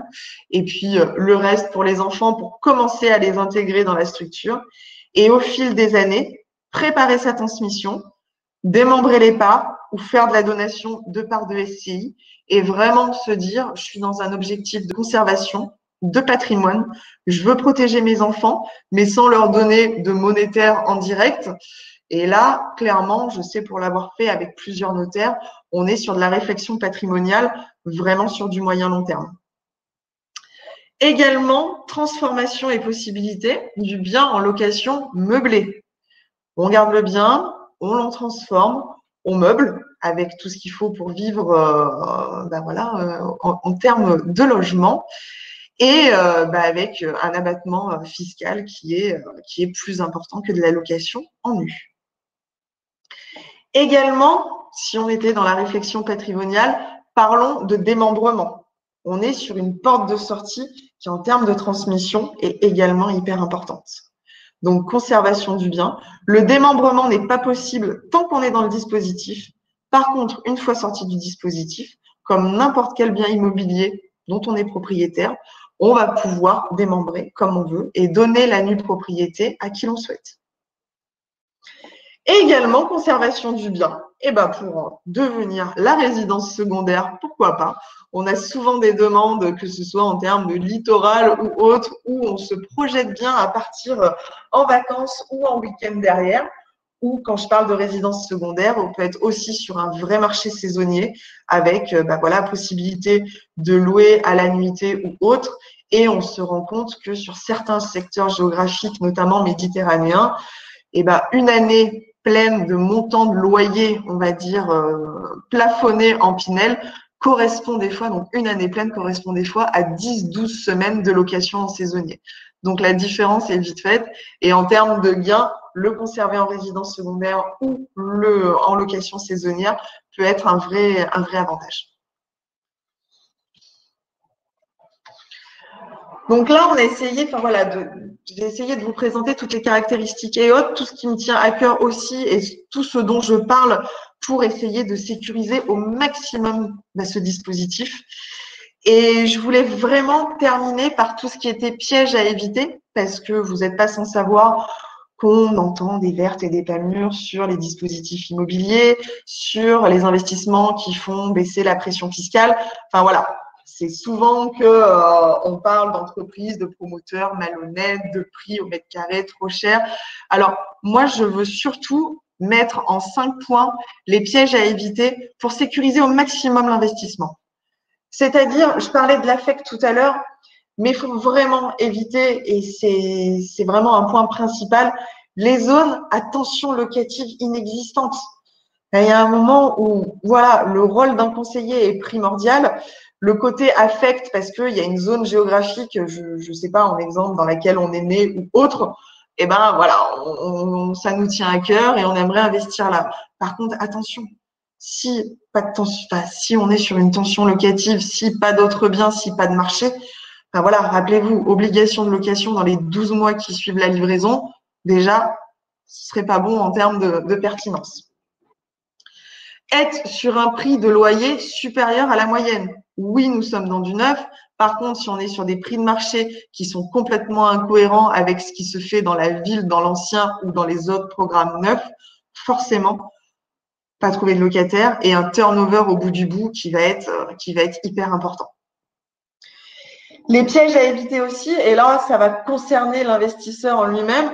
et puis le reste pour les enfants pour commencer à les intégrer dans la structure. Et au fil des années, préparer sa transmission, démembrer les parts ou faire de la donation de parts de SCI et vraiment se dire, je suis dans un objectif de conservation, de patrimoine, je veux protéger mes enfants, mais sans leur donner de monétaire en direct. Et là, clairement, je sais pour l'avoir fait avec plusieurs notaires, on est sur de la réflexion patrimoniale, vraiment sur du moyen long terme. Également, transformation et possibilité du bien en location meublée. On garde le bien, on l'en transforme, on meuble avec tout ce qu'il faut pour vivre en termes de logement et avec un abattement fiscal qui est plus important que de la location en nu. Également, si on était dans la réflexion patrimoniale, parlons de démembrement. On est sur une porte de sortie qui, en termes de transmission, est également hyper importante. Donc, conservation du bien. Le démembrement n'est pas possible tant qu'on est dans le dispositif. Par contre, une fois sorti du dispositif, comme n'importe quel bien immobilier dont on est propriétaire, on va pouvoir démembrer comme on veut et donner la nue propriété à qui l'on souhaite. Et également, conservation du bien. Et pour devenir la résidence secondaire, pourquoi pas? On a souvent des demandes, que ce soit en termes de littoral ou autre, où on se projette bien à partir en vacances ou en week-end derrière. Ou quand je parle de résidence secondaire, on peut être aussi sur un vrai marché saisonnier avec possibilité de louer à la nuitée ou autre. Et on se rend compte que sur certains secteurs géographiques, notamment méditerranéens, une année pleine de montants de loyer, on va dire, plafonnés en Pinel, correspond des fois, donc une année pleine correspond des fois à 10-12 semaines de location en saisonnier. Donc la différence est vite faite. Et en termes de gains, le conserver en résidence secondaire ou en location saisonnière peut être un vrai avantage. Donc là, on a essayé, j'ai essayé de vous présenter toutes les caractéristiques et autres, tout ce qui me tient à cœur aussi et tout ce dont je parle pour essayer de sécuriser au maximum ce dispositif. Et je voulais vraiment terminer par tout ce qui était piège à éviter, parce que vous n'êtes pas sans savoir qu'on entend des vertes et des pas mûres sur les dispositifs immobiliers, sur les investissements qui font baisser la pression fiscale. Enfin voilà. C'est souvent qu'on parle d'entreprises, de promoteurs malhonnêtes, de prix au mètre carré trop cher. Alors, moi, je veux surtout mettre en 5 points les pièges à éviter pour sécuriser au maximum l'investissement. C'est-à-dire, je parlais de l'affect tout à l'heure, mais il faut vraiment éviter, et c'est vraiment un point principal, les zones à tension locative inexistante. Il y a un moment où, le rôle d'un conseiller est primordial. Le côté affect, parce qu'il y a une zone géographique, je ne sais pas, en exemple, dans laquelle on est né ou autre, ça nous tient à cœur et on aimerait investir là. Par contre, attention, si on est sur une tension locative, si pas d'autres biens, si pas de marché, rappelez-vous, obligation de location dans les 12 mois qui suivent la livraison, déjà, ce serait pas bon en termes de pertinence. Être sur un prix de loyer supérieur à la moyenne. Oui, nous sommes dans du neuf. Par contre, si on est sur des prix de marché qui sont complètement incohérents avec ce qui se fait dans la ville, dans l'ancien ou dans les autres programmes neufs, forcément, pas trouver de locataire et un turnover au bout du bout qui va être hyper important. Les pièges à éviter aussi, et là, ça va concerner l'investisseur en lui-même,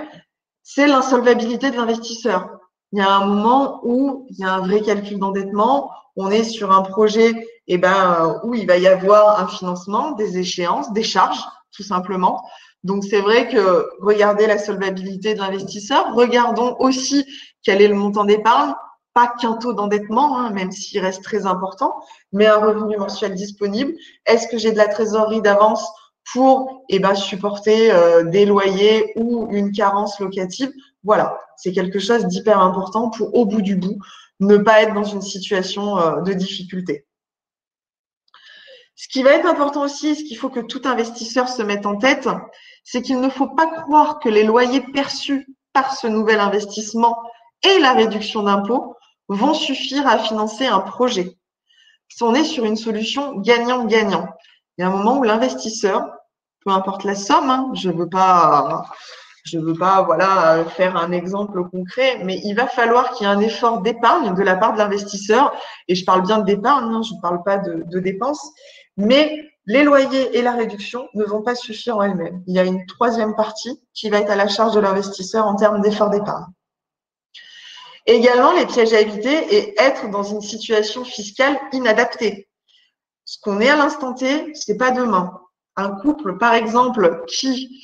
c'est l'insolvabilité de l'investisseur. Il y a un moment où il y a un vrai calcul d'endettement, on est sur un projet où il va y avoir un financement, des échéances, des charges, tout simplement. Donc, c'est vrai que regardez la solvabilité de l'investisseur, regardons aussi quel est le montant d'épargne, pas qu'un taux d'endettement, même s'il reste très important, mais un revenu mensuel disponible. Est-ce que j'ai de la trésorerie d'avance pour supporter des loyers ou une carence locative? Voilà, c'est quelque chose d'hyper important pour, au bout du bout, ne pas être dans une situation de difficulté. Ce qui va être important aussi, ce qu'il faut que tout investisseur se mette en tête, c'est qu'il ne faut pas croire que les loyers perçus par ce nouvel investissement et la réduction d'impôts vont suffire à financer un projet. On est sur une solution gagnant-gagnant. Il y a un moment où l'investisseur, peu importe la somme, hein, je veux pas voilà, faire un exemple concret, mais il va falloir qu'il y ait un effort d'épargne de la part de l'investisseur. Et je parle bien d'épargne, hein, je ne parle pas de dépenses. Mais les loyers et la réduction ne vont pas suffire en elles-mêmes. Il y a une troisième partie qui va être à la charge de l'investisseur en termes d'effort d'épargne. Également, les pièges à éviter et être dans une situation fiscale inadaptée. Ce qu'on est à l'instant T, c'est pas demain. Un couple, par exemple, qui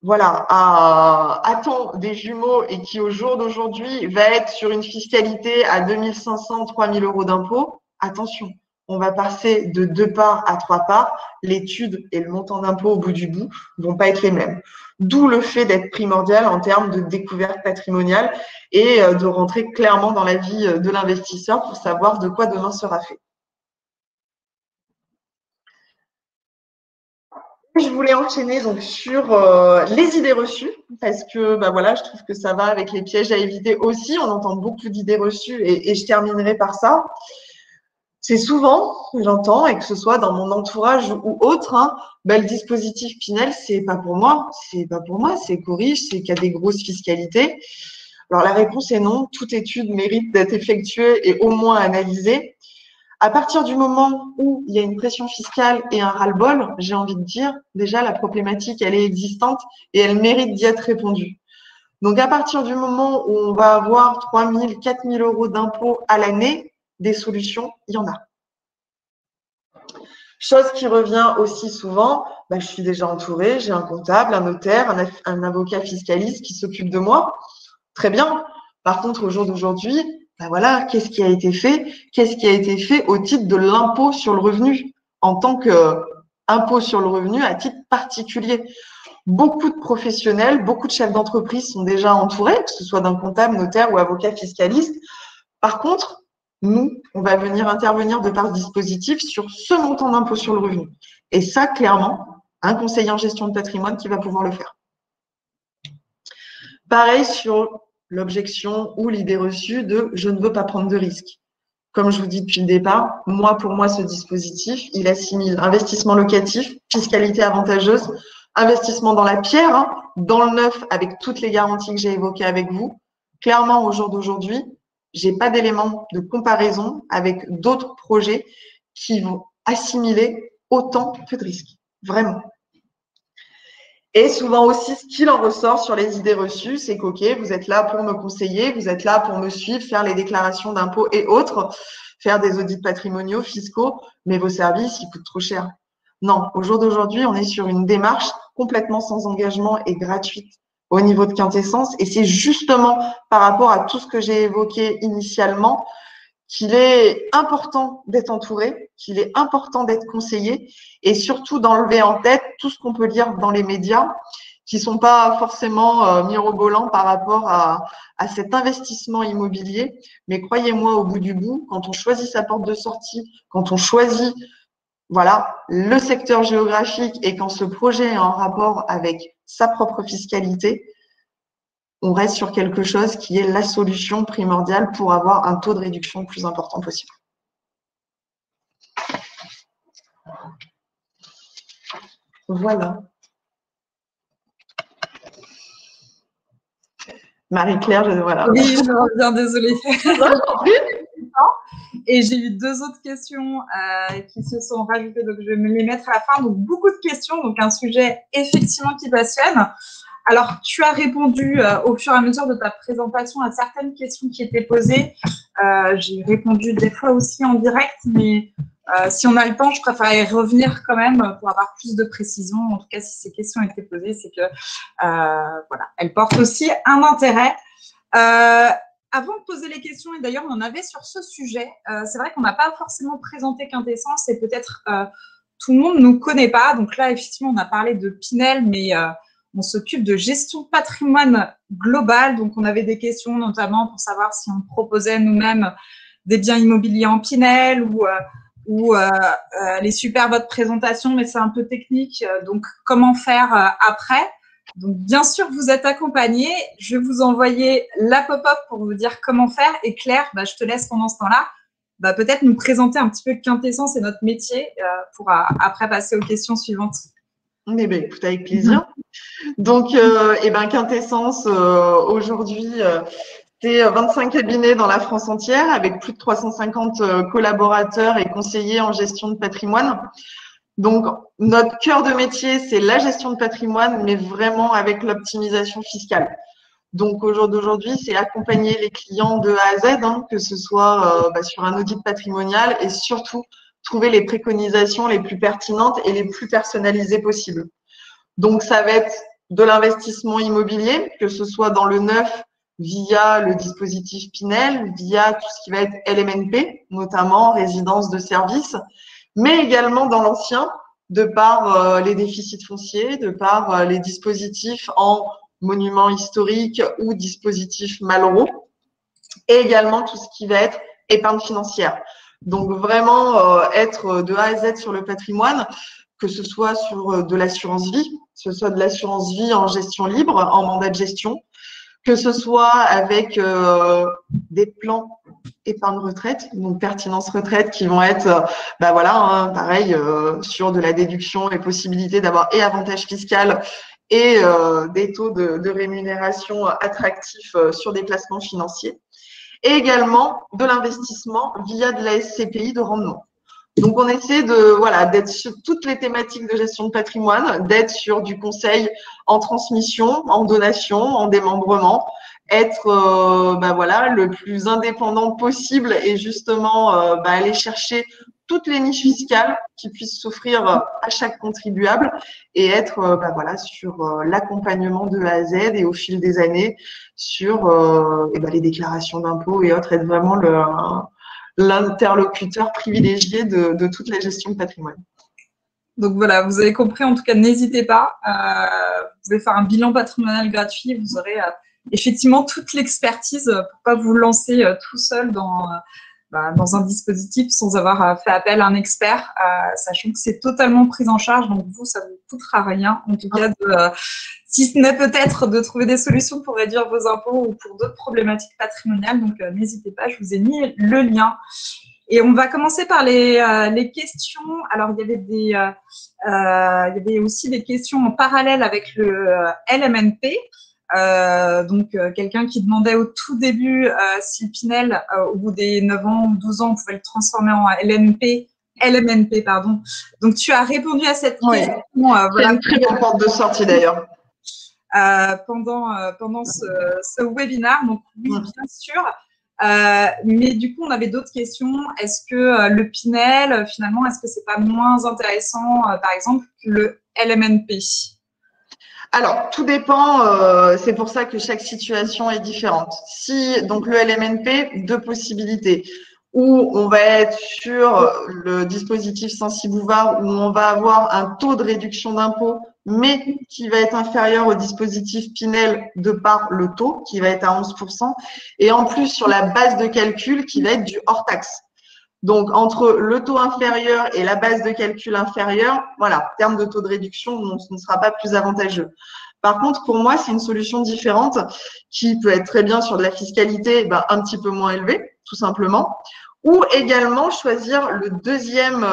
attend des jumeaux et qui, au jour d'aujourd'hui, va être sur une fiscalité à 2500, 3000 euros d'impôt, attention, on va passer de 2 parts à 3 parts. L'étude et le montant d'impôt au bout du bout vont pas être les mêmes. D'où le fait d'être primordial en termes de découverte patrimoniale et de rentrer clairement dans la vie de l'investisseur pour savoir de quoi demain sera fait. Je voulais enchaîner donc sur les idées reçues parce que je trouve que ça va avec les pièges à éviter aussi. On entend beaucoup d'idées reçues et je terminerai par ça. C'est souvent, j'entends, et que ce soit dans mon entourage ou autre, le dispositif Pinel, c'est pas pour moi, c'est corrige, c'est qu'il y a des grosses fiscalités. Alors la réponse est non, toute étude mérite d'être effectuée et au moins analysée. À partir du moment où il y a une pression fiscale et un ras-le-bol, j'ai envie de dire, déjà la problématique, elle est existante et elle mérite d'y être répondue. Donc à partir du moment où on va avoir 3 000, 4 000 euros d'impôts à l'année, des solutions, il y en a. Chose qui revient aussi souvent, je suis déjà entourée, j'ai un comptable, un notaire, un avocat fiscaliste qui s'occupe de moi. Très bien. Par contre, au jour d'aujourd'hui, qu'est-ce qui a été fait? Qu'est-ce qui a été fait au titre de l'impôt sur le revenu en tant qu'impôt sur le revenu à titre particulier? Beaucoup de professionnels, beaucoup de chefs d'entreprise sont déjà entourés, que ce soit d'un comptable, notaire ou avocat fiscaliste. Par contre, nous, on va venir intervenir de par ce dispositif sur ce montant d'impôt sur le revenu. Et ça, clairement, un conseiller en gestion de patrimoine qui va pouvoir le faire. Pareil sur l'objection ou l'idée reçue de « je ne veux pas prendre de risques ». Comme je vous dis depuis le départ, pour moi, ce dispositif, il assimile investissement locatif, fiscalité avantageuse, investissement dans la pierre, dans le neuf avec toutes les garanties que j'ai évoquées avec vous. Clairement, au jour d'aujourd'hui, j'ai pas d'éléments de comparaison avec d'autres projets qui vont assimiler autant que de risques. Vraiment. Et souvent aussi, ce qu'il en ressort sur les idées reçues, c'est qu'OK, vous êtes là pour me conseiller, vous êtes là pour me suivre, faire les déclarations d'impôts et autres, faire des audits patrimoniaux, fiscaux, mais vos services, ils coûtent trop cher. Non, au jour d'aujourd'hui, on est sur une démarche complètement sans engagement et gratuite au niveau de Quintessence. Et c'est justement par rapport à tout ce que j'ai évoqué initialement qu'il est important d'être entouré, qu'il est important d'être conseillé et surtout d'enlever en tête tout ce qu'on peut lire dans les médias qui sont pas forcément mirobolants par rapport à cet investissement immobilier. Mais croyez-moi, au bout du bout, quand on choisit sa porte de sortie, quand on choisit le secteur géographique et quand ce projet est en rapport avec sa propre fiscalité, on reste sur quelque chose qui est la solution primordiale pour avoir un taux de réduction le plus important possible. Voilà. Marie-Claire, voilà. Oui, je reviens, désolée. Et j'ai eu 2 autres questions qui se sont rajoutées, donc je vais me les mettre à la fin. Donc, beaucoup de questions, donc un sujet effectivement qui passionne. Alors, tu as répondu au fur et à mesure de ta présentation à certaines questions qui étaient posées. J'ai répondu des fois aussi en direct, mais si on a le temps, je préférerais revenir quand même pour avoir plus de précision. En tout cas, si ces questions étaient posées, c'est que elles portent aussi un intérêt. Avant de poser les questions, et d'ailleurs, on en avait sur ce sujet, c'est vrai qu'on n'a pas forcément présenté Quintessence et peut-être tout le monde ne nous connaît pas. Donc là, effectivement, on a parlé de Pinel, mais on s'occupe de gestion de patrimoine global. Donc, on avait des questions notamment pour savoir si on proposait nous-mêmes des biens immobiliers en Pinel ou ou elle est super votre présentation, mais c'est un peu technique, donc comment faire après? Donc, bien sûr, vous êtes accompagné. Je vais vous envoyer la pop-up pour vous dire comment faire. Et Claire, je te laisse pendant ce temps-là peut-être nous présenter un petit peu Quintessence et notre métier pour après passer aux questions suivantes. Eh bien, écoute, avec plaisir. Donc, Quintessence, aujourd'hui, c'est 25 cabinets dans la France entière avec plus de 350 collaborateurs et conseillers en gestion de patrimoine. Donc, notre cœur de métier, c'est la gestion de patrimoine, mais vraiment avec l'optimisation fiscale. Donc, au jour d'aujourd'hui, c'est accompagner les clients de A à Z, que ce soit sur un audit patrimonial et surtout trouver les préconisations les plus pertinentes et les plus personnalisées possibles. Donc, ça va être de l'investissement immobilier, que ce soit dans le neuf via le dispositif Pinel, via tout ce qui va être LMNP, notamment résidence de service, mais également dans l'ancien, de par les déficits fonciers, de par les dispositifs en monuments historiques ou dispositifs Malraux, et également tout ce qui va être épargne financière. Donc vraiment être de A à Z sur le patrimoine, que ce soit sur de l'assurance vie, que ce soit de l'assurance vie en gestion libre, en mandat de gestion, que ce soit avec des plans épargne retraite, donc pertinence retraite, qui vont être, pareil, sur de la déduction et possibilité d'avoir et avantage fiscal et des taux de rémunération attractifs sur des placements financiers, et également de l'investissement via de la SCPI de rendement. Donc, on essaie d'être sur toutes les thématiques de gestion de patrimoine, d'être sur du conseil en transmission, en donation, en démembrement, être le plus indépendant possible et justement aller chercher toutes les niches fiscales qui puissent s'offrir à chaque contribuable et être sur l'accompagnement de A à Z et au fil des années sur les déclarations d'impôts et autres, être vraiment l'interlocuteur privilégié de toute la gestion de patrimoine. Donc voilà, vous avez compris, en tout cas, n'hésitez pas. Vous pouvez faire un bilan patrimonial gratuit, vous aurez effectivement toute l'expertise pour pas vous lancer tout seul dans un dispositif sans avoir fait appel à un expert, sachant que c'est totalement pris en charge. Donc vous, ça vous coûtera rien, en tout cas, si ce n'est peut-être de trouver des solutions pour réduire vos impôts ou pour d'autres problématiques patrimoniales. Donc n'hésitez pas, je vous ai mis le lien. Et on va commencer par les questions. Alors, il y avait aussi des questions en parallèle avec le LMNP. Quelqu'un qui demandait au tout début si le Pinel, au bout des 9 ans ou 12 ans, on pouvait le transformer en LMNP, pardon. Donc, tu as répondu à cette question. C'est une très belle porte de sortie, d'ailleurs. Pendant ce webinaire. Donc, oui, bien sûr. Mais du coup, on avait d'autres questions. Est-ce que le Pinel, finalement, est-ce que c'est pas moins intéressant, par exemple, que le LMNP? Alors, tout dépend. C'est pour ça que chaque situation est différente. Donc le LMNP, deux possibilités. Où on va être sur le dispositif Censi-Bouvard, où on va avoir un taux de réduction d'impôt, mais qui va être inférieur au dispositif Pinel de par le taux, qui va être à 11%, et en plus sur la base de calcul qui va être du hors taxe. Donc, entre le taux inférieur et la base de calcul inférieure, voilà, en termes de taux de réduction, ce ne sera pas plus avantageux. Par contre, pour moi, c'est une solution différente qui peut être très bien sur de la fiscalité un petit peu moins élevée, tout simplement, ou également choisir le deuxième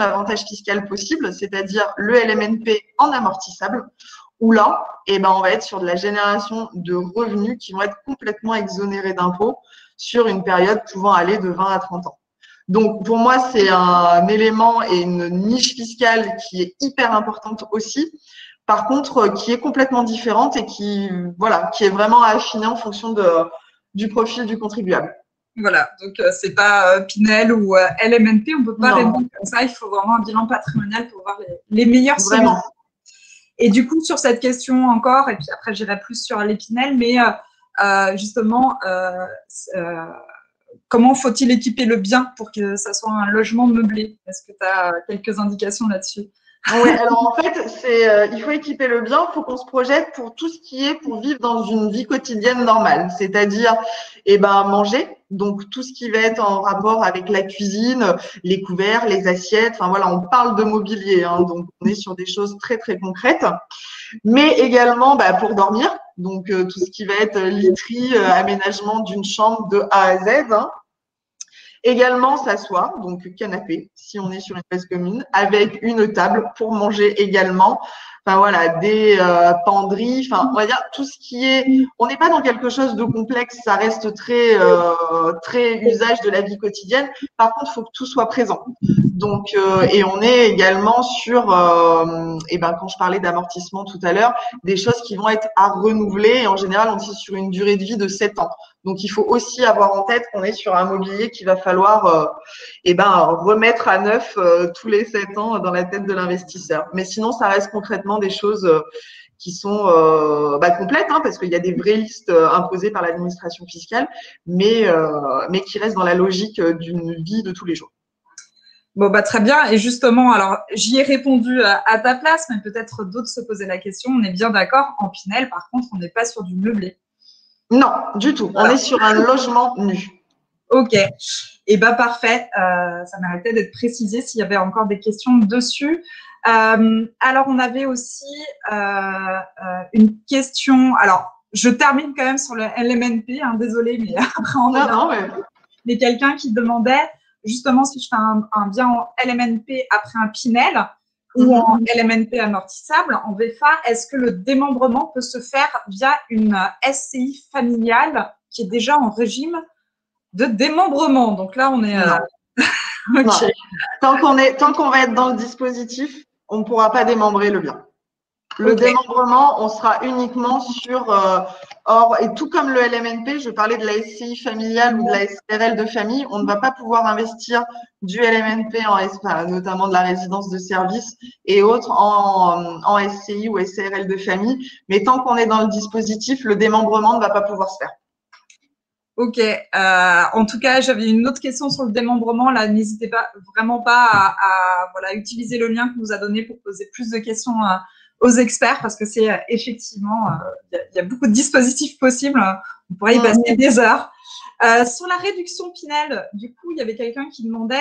avantage fiscal possible, c'est-à-dire le LMNP en amortissable, où là, on va être sur de la génération de revenus qui vont être complètement exonérés d'impôts sur une période pouvant aller de 20 à 30 ans. Donc, pour moi, c'est un élément et une niche fiscale qui est hyper importante aussi. Par contre, qui est complètement différente et qui est vraiment à affiner en fonction du profil du contribuable. Voilà, donc c'est pas Pinel ou LMNP, on ne peut pas répondre comme ça. Il faut vraiment un bilan patrimonial pour voir les meilleures solutions. Et du coup, sur cette question encore, et puis après, j'irai plus sur les Pinel, mais justement, comment faut-il équiper le bien pour que ça soit un logement meublé? Est-ce que tu as quelques indications là-dessus? Oui, alors en fait, il faut équiper le bien, il faut qu'on se projette pour tout ce qui est pour vivre dans une vie quotidienne normale, c'est-à-dire manger, donc tout ce qui va être en rapport avec la cuisine, les couverts, les assiettes, enfin voilà, on parle de mobilier, hein, donc on est sur des choses très très concrètes, mais également pour dormir, donc tout ce qui va être literie, aménagement d'une chambre de A à Z, hein. Également s'asseoir, donc canapé, si on est sur une pièce commune, avec une table pour manger également. Enfin voilà, des penderies, enfin on va dire tout ce qui est. On n'est pas dans quelque chose de complexe, ça reste très usage de la vie quotidienne. Par contre, il faut que tout soit présent. Donc et on est également sur, quand je parlais d'amortissement tout à l'heure, des choses qui vont être à renouveler. Et en général, on est sur une durée de vie de 7 ans. Donc, il faut aussi avoir en tête qu'on est sur un mobilier qu'il va falloir remettre à neuf tous les 7 ans dans la tête de l'investisseur. Mais sinon, ça reste concrètement des choses qui sont complètes, hein, parce qu'il y a des vraies listes imposées par l'administration fiscale, mais qui restent dans la logique d'une vie de tous les jours. Bon, très bien. Et justement, alors, j'y ai répondu à ta place, mais peut-être d'autres se posaient la question. On est bien d'accord, en Pinel, par contre, on n'est pas sur du meublé. Non, du tout. Voilà. On est sur un logement nu. Ok. Et parfait. Ça méritait d'être précisé s'il y avait encore des questions dessus. Alors, on avait aussi une question. Alors, je termine quand même sur le LMNP. Hein, désolée, mais après, on a mais quelqu'un qui demandait justement si je fais un bien en LMNP après un Pinel ou en LMNP amortissable, en VFA, est-ce que le démembrement peut se faire via une SCI familiale qui est déjà en régime de démembrement? Donc là, on est… Okay. Tant qu'on va être dans le dispositif, on ne pourra pas démembrer le bien. Le démembrement, on sera uniquement sur… et tout comme le LMNP, je parlais de la SCI familiale ou de la SRL de famille, on ne va pas pouvoir investir du LMNP, notamment de la résidence de service et autres, en SCI ou SRL de famille. Mais tant qu'on est dans le dispositif, le démembrement ne va pas pouvoir se faire. Ok. En tout cas, j'avais une autre question sur le démembrement. Là, n'hésitez vraiment pas à utiliser le lien que nous a donné pour poser plus de questions aux experts, parce que c'est effectivement, il y a beaucoup de dispositifs possibles. On pourrait y passer des heures. Sur la réduction Pinel, du coup, il y avait quelqu'un qui demandait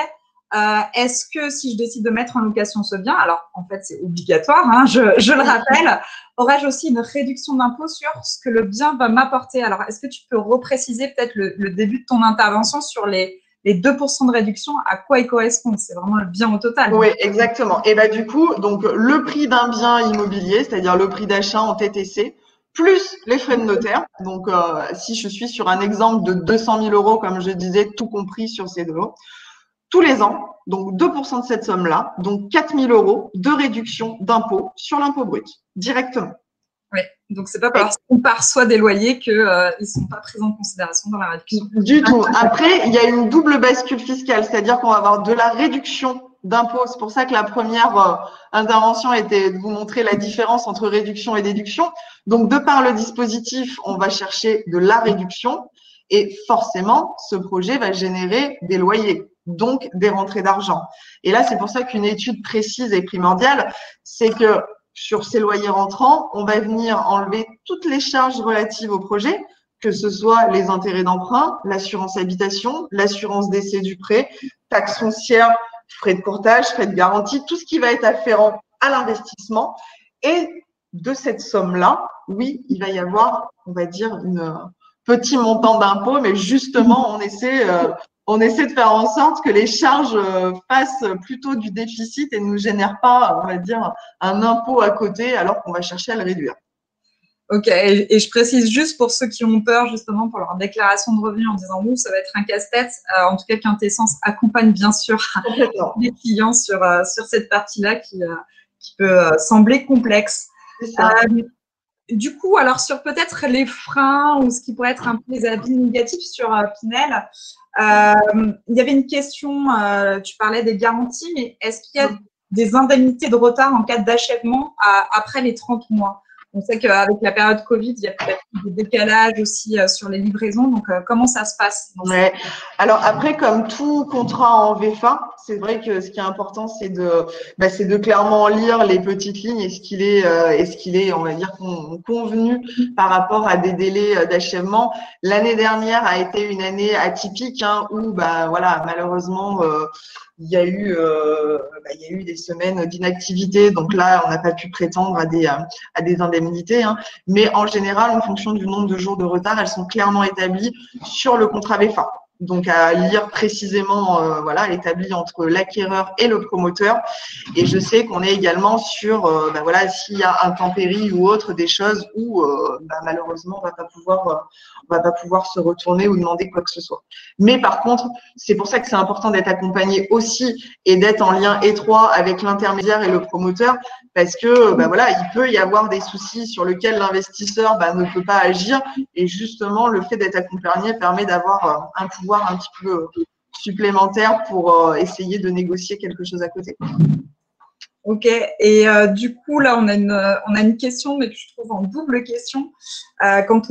est-ce que si je décide de mettre en location ce bien, alors en fait c'est obligatoire, hein, je le rappelle, aurais-je aussi une réduction d'impôt sur ce que le bien va m'apporter? Alors, est-ce que tu peux repréciser peut-être le début de ton intervention sur les 2% de réduction, à quoi ils correspondent? C'est vraiment le bien au total. Oui, exactement. Et du coup, donc le prix d'un bien immobilier, c'est-à-dire le prix d'achat en TTC, plus les frais de notaire. Donc, si je suis sur un exemple de 200 000 euros, comme je disais, tout compris sur ces deux, tous les ans, donc 2% de cette somme-là, donc 4 000 euros de réduction d'impôt sur l'impôt brut, directement. Oui, donc c'est pas parce qu'on perçoit des loyers qu'ils ne sont pas pris en considération dans la réduction. Du tout. Après, il y a une double bascule fiscale, c'est-à-dire qu'on va avoir de la réduction d'impôt. C'est pour ça que la première intervention était de vous montrer la différence entre réduction et déduction. Donc, de par le dispositif, on va chercher de la réduction et forcément, ce projet va générer des loyers, donc des rentrées d'argent. Et là, c'est pour ça qu'une étude précise est primordiale, c'est que sur ces loyers rentrants, on va venir enlever toutes les charges relatives au projet, que ce soit les intérêts d'emprunt, l'assurance habitation, l'assurance décès du prêt, taxes foncières, frais de courtage, frais de garantie, tout ce qui va être afférent à l'investissement. Et de cette somme-là, oui, il va y avoir, on va dire, un petit montant d'impôt, mais justement, on essaie de faire en sorte que les charges fassent plutôt du déficit et ne nous génèrent pas, on va dire, un impôt à côté alors qu'on va chercher à le réduire. Ok, et je précise juste pour ceux qui ont peur justement pour leur déclaration de revenus en disant « ça va être un casse-tête », en tout cas Quintessence accompagne bien sûr les clients sur cette partie-là qui peut sembler complexe. Du coup, alors sur peut-être les freins ou ce qui pourrait être un peu les avis négatifs sur Pinel, il y avait une question, tu parlais des garanties, mais est-ce qu'il y a des indemnités de retard en cas d'achèvement après les 30 mois? On sait qu'avec la période Covid, il y a peut-être des décalages aussi sur les livraisons. Donc, comment ça se passe? Ouais. Alors après, comme tout contrat en VFA, c'est vrai que ce qui est important, c'est de clairement lire les petites lignes et ce qu'il est, on va dire, convenu par rapport à des délais d'achèvement. L'année dernière a été une année atypique, hein, où voilà, malheureusement, il y a eu des semaines d'inactivité, donc là, on n'a pas pu prétendre à des indemnités, hein. Mais en général, en fonction du nombre de jours de retard, elles sont clairement établies sur le contrat VFA. Donc à lire précisément, voilà, établi entre l'acquéreur et le promoteur. Et je sais qu'on est également sur, voilà, s'il y a intempérie ou autre, des choses où malheureusement on va pas pouvoir se retourner ou demander quoi que ce soit. Mais par contre, c'est pour ça que c'est important d'être accompagné aussi et d'être en lien étroit avec l'intermédiaire et le promoteur, parce que voilà, il peut y avoir des soucis sur lesquels l'investisseur ne peut pas agir, et justement le fait d'être accompagné permet d'avoir un pouvoir un petit peu supplémentaire pour essayer de négocier quelque chose à côté. Ok, et du coup, là, on a une question, mais que je trouve en double question. Quand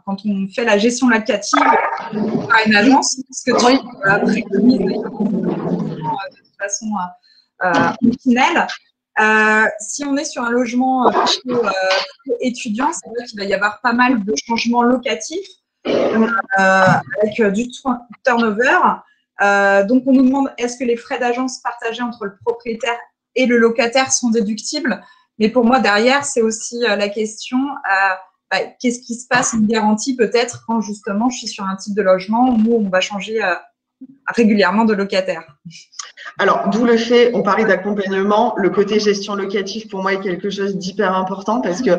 quand on fait la gestion locative par une agence, ce que tu préconises de toute façon en Pinel, si on est sur un logement plutôt étudiant, c'est vrai qu'il va y avoir pas mal de changements locatifs avec du turnover. Donc, on nous demande est-ce que les frais d'agence partagés entre le propriétaire et le locataire sont déductibles? Mais pour moi, derrière, c'est aussi la question qu'est-ce qui se passe, une garantie peut-être quand justement je suis sur un type de logement où on va changer régulièrement de locataire. Alors, d'où le fait, on parlait d'accompagnement, le côté gestion locative pour moi est quelque chose d'hyper important parce que,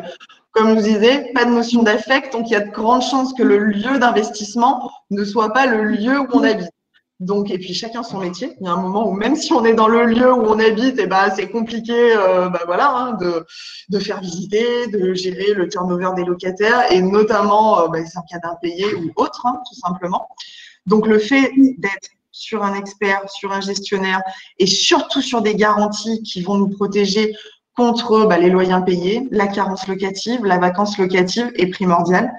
comme je vous disais, pas de notion d'affect, donc il y a de grandes chances que le lieu d'investissement ne soit pas le lieu où on habite. Donc, et puis chacun son métier. Il y a un moment où même si on est dans le lieu où on habite, c'est compliqué, voilà, hein, de faire visiter, de gérer le turnover des locataires et notamment, c'est un cas d'impayé ou autre, hein, tout simplement. Donc, le fait d'être sur un expert, sur un gestionnaire et surtout sur des garanties qui vont nous protéger contre les loyers impayés, la carence locative, la vacance locative est primordiale.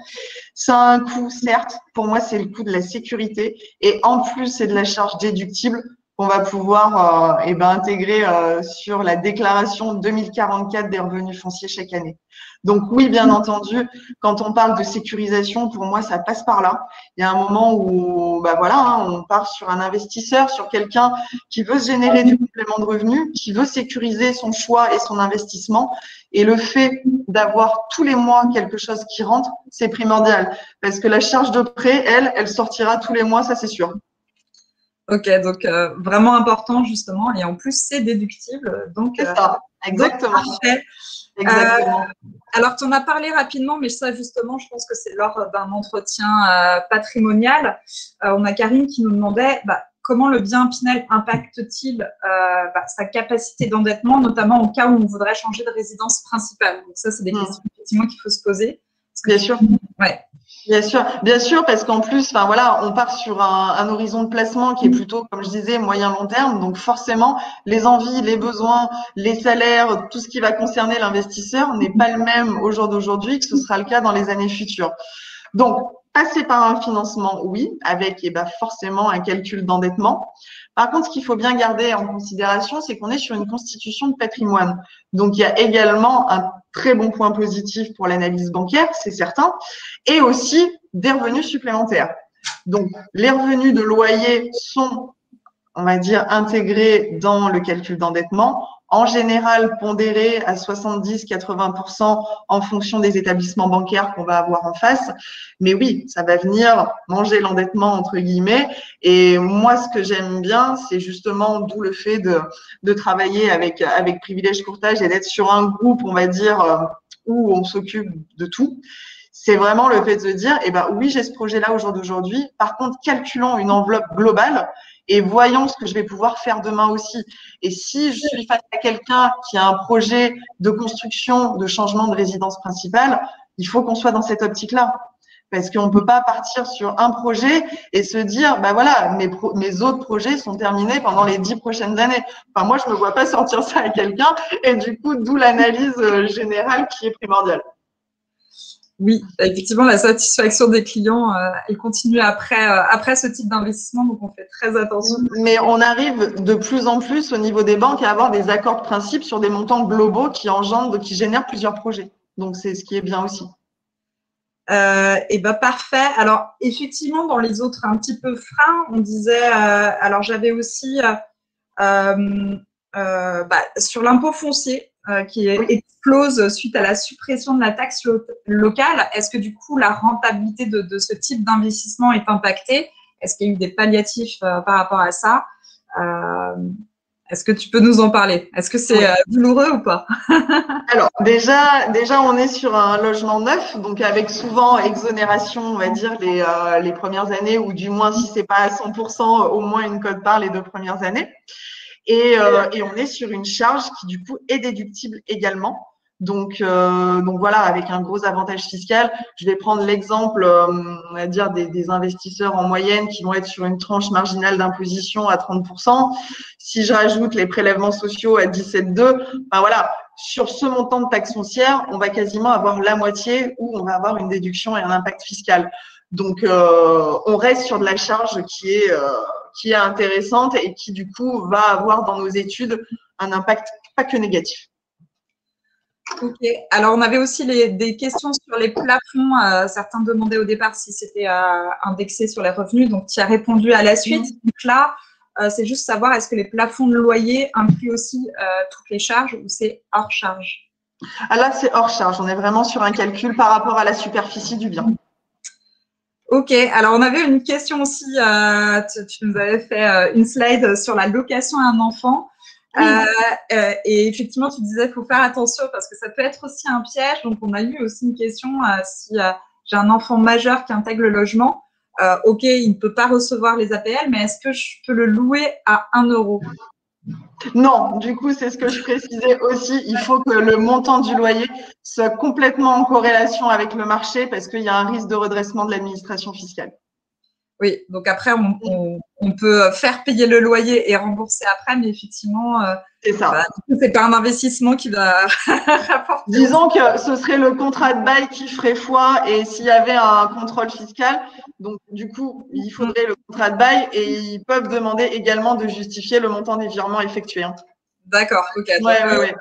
Ça a un coût, certes. Pour moi, c'est le coût de la sécurité. Et en plus, c'est de la charge déductible qu'on va pouvoir intégrer sur la déclaration 2044 des revenus fonciers chaque année. Donc oui, bien entendu, quand on parle de sécurisation, pour moi, ça passe par là. Il y a un moment où, voilà, hein, on part sur un investisseur, sur quelqu'un qui veut se générer du complément de revenus, qui veut sécuriser son choix et son investissement. Et le fait d'avoir tous les mois quelque chose qui rentre, c'est primordial. Parce que la charge de prêt, elle sortira tous les mois, ça c'est sûr. Ok, donc vraiment important justement. Et en plus, c'est déductible. Donc, c'est ça, exactement. Donc, parfait. Exactement. Alors, tu en as parlé rapidement, mais ça, justement, je pense que c'est lors d'un entretien patrimonial. On a Karine qui nous demandait comment le bien Pinel impacte-t-il sa capacité d'endettement, notamment au cas où on voudrait changer de résidence principale. Donc, ça, c'est des questions effectivement qu'il faut se poser. Bien sûr. Ouais. Bien sûr, parce qu'en plus, voilà, on part sur un horizon de placement qui est plutôt, comme je disais, moyen-long terme. Donc forcément, les envies, les besoins, les salaires, tout ce qui va concerner l'investisseur n'est pas le même au jour d'aujourd'hui que ce sera le cas dans les années futures. Donc, passer par un financement, oui, avec forcément un calcul d'endettement. Par contre, ce qu'il faut bien garder en considération, c'est qu'on est sur une constitution de patrimoine. Donc, il y a également un très bon point positif pour l'analyse bancaire, c'est certain, et aussi des revenus supplémentaires. Donc, les revenus de loyer sont, on va dire, intégrés dans le calcul d'endettement, en général pondérés à 70-80% en fonction des établissements bancaires qu'on va avoir en face. Mais oui, ça va venir manger l'endettement, entre guillemets. Et moi, ce que j'aime bien, c'est justement d'où le fait de travailler avec Privilège Courtage et d'être sur un groupe, on va dire, où on s'occupe de tout. C'est vraiment le fait de se dire, oui, j'ai ce projet-là au jour d'aujourd'hui. Par contre, calculons une enveloppe globale et voyons ce que je vais pouvoir faire demain aussi. Et si je suis face à quelqu'un qui a un projet de construction, de changement de résidence principale, il faut qu'on soit dans cette optique-là. Parce qu'on ne peut pas partir sur un projet et se dire, bah voilà, mes autres projets sont terminés pendant les 10 prochaines années. Enfin, moi, je me vois pas sortir ça à quelqu'un et du coup, d'où l'analyse générale qui est primordiale. Oui, effectivement, la satisfaction des clients, elle continue après ce type d'investissement, donc on fait très attention. Mais on arrive de plus en plus au niveau des banques à avoir des accords de principe sur des montants globaux qui génèrent plusieurs projets. Donc, c'est ce qui est bien aussi. Et ben parfait. Alors effectivement, dans les autres un petit peu freins, on disait. Alors j'avais aussi sur l'impôt foncier qui explose suite à la suppression de la taxe locale. Est-ce que du coup la rentabilité de ce type d'investissement est impactée? Est-ce qu'il y a eu des palliatifs par rapport à ça? Est-ce que tu peux nous en parler? Est-ce que c'est douloureux ou pas? Alors, déjà, on est sur un logement neuf, donc avec souvent exonération, on va dire, les premières années, ou du moins, si c'est pas à 100%, au moins une quote-part les 2 premières années. Et on est sur une charge qui, du coup, est déductible également. Donc voilà, avec un gros avantage fiscal. Je vais prendre l'exemple, on va dire, des investisseurs en moyenne qui vont être sur une tranche marginale d'imposition à 30%. Si je rajoute les prélèvements sociaux à 17,2, ben voilà, sur ce montant de taxe foncière, on va quasiment avoir la moitié où on va avoir une déduction et un impact fiscal. Donc, on reste sur de la charge qui est intéressante et qui, du coup, va avoir dans nos études un impact pas que négatif. Ok. Alors, on avait aussi des questions sur les plafonds. Certains demandaient au départ si c'était indexé sur les revenus. Donc, tu as répondu à la suite. Donc là, c'est juste savoir, est-ce que les plafonds de loyer incluent aussi toutes les charges ou c'est hors charge? Ah là, c'est hors charge. On est vraiment sur un calcul par rapport à la superficie du bien. Ok. Alors, on avait une question aussi. Tu nous avais fait une slide sur la location à un enfant. Et effectivement, tu disais qu'il faut faire attention parce que ça peut être aussi un piège. Donc, on a eu aussi une question si j'ai un enfant majeur qui intègre le logement. Ok, il ne peut pas recevoir les APL, mais est-ce que je peux le louer à 1 euro? Non, du coup, c'est ce que je précisais aussi. Il faut que le montant du loyer soit complètement en corrélation avec le marché parce qu'il y a un risque de redressement de l'administration fiscale. Oui, donc après, on peut faire payer le loyer et rembourser après, mais effectivement, c'est ça. C'est pas un investissement qui va rapporter. Disons que ce serait le contrat de bail qui ferait foi et s'il y avait un contrôle fiscal, donc du coup, il faudrait le contrat de bail et ils peuvent demander également de justifier le montant des virements effectués. D'accord, ok. Ouais.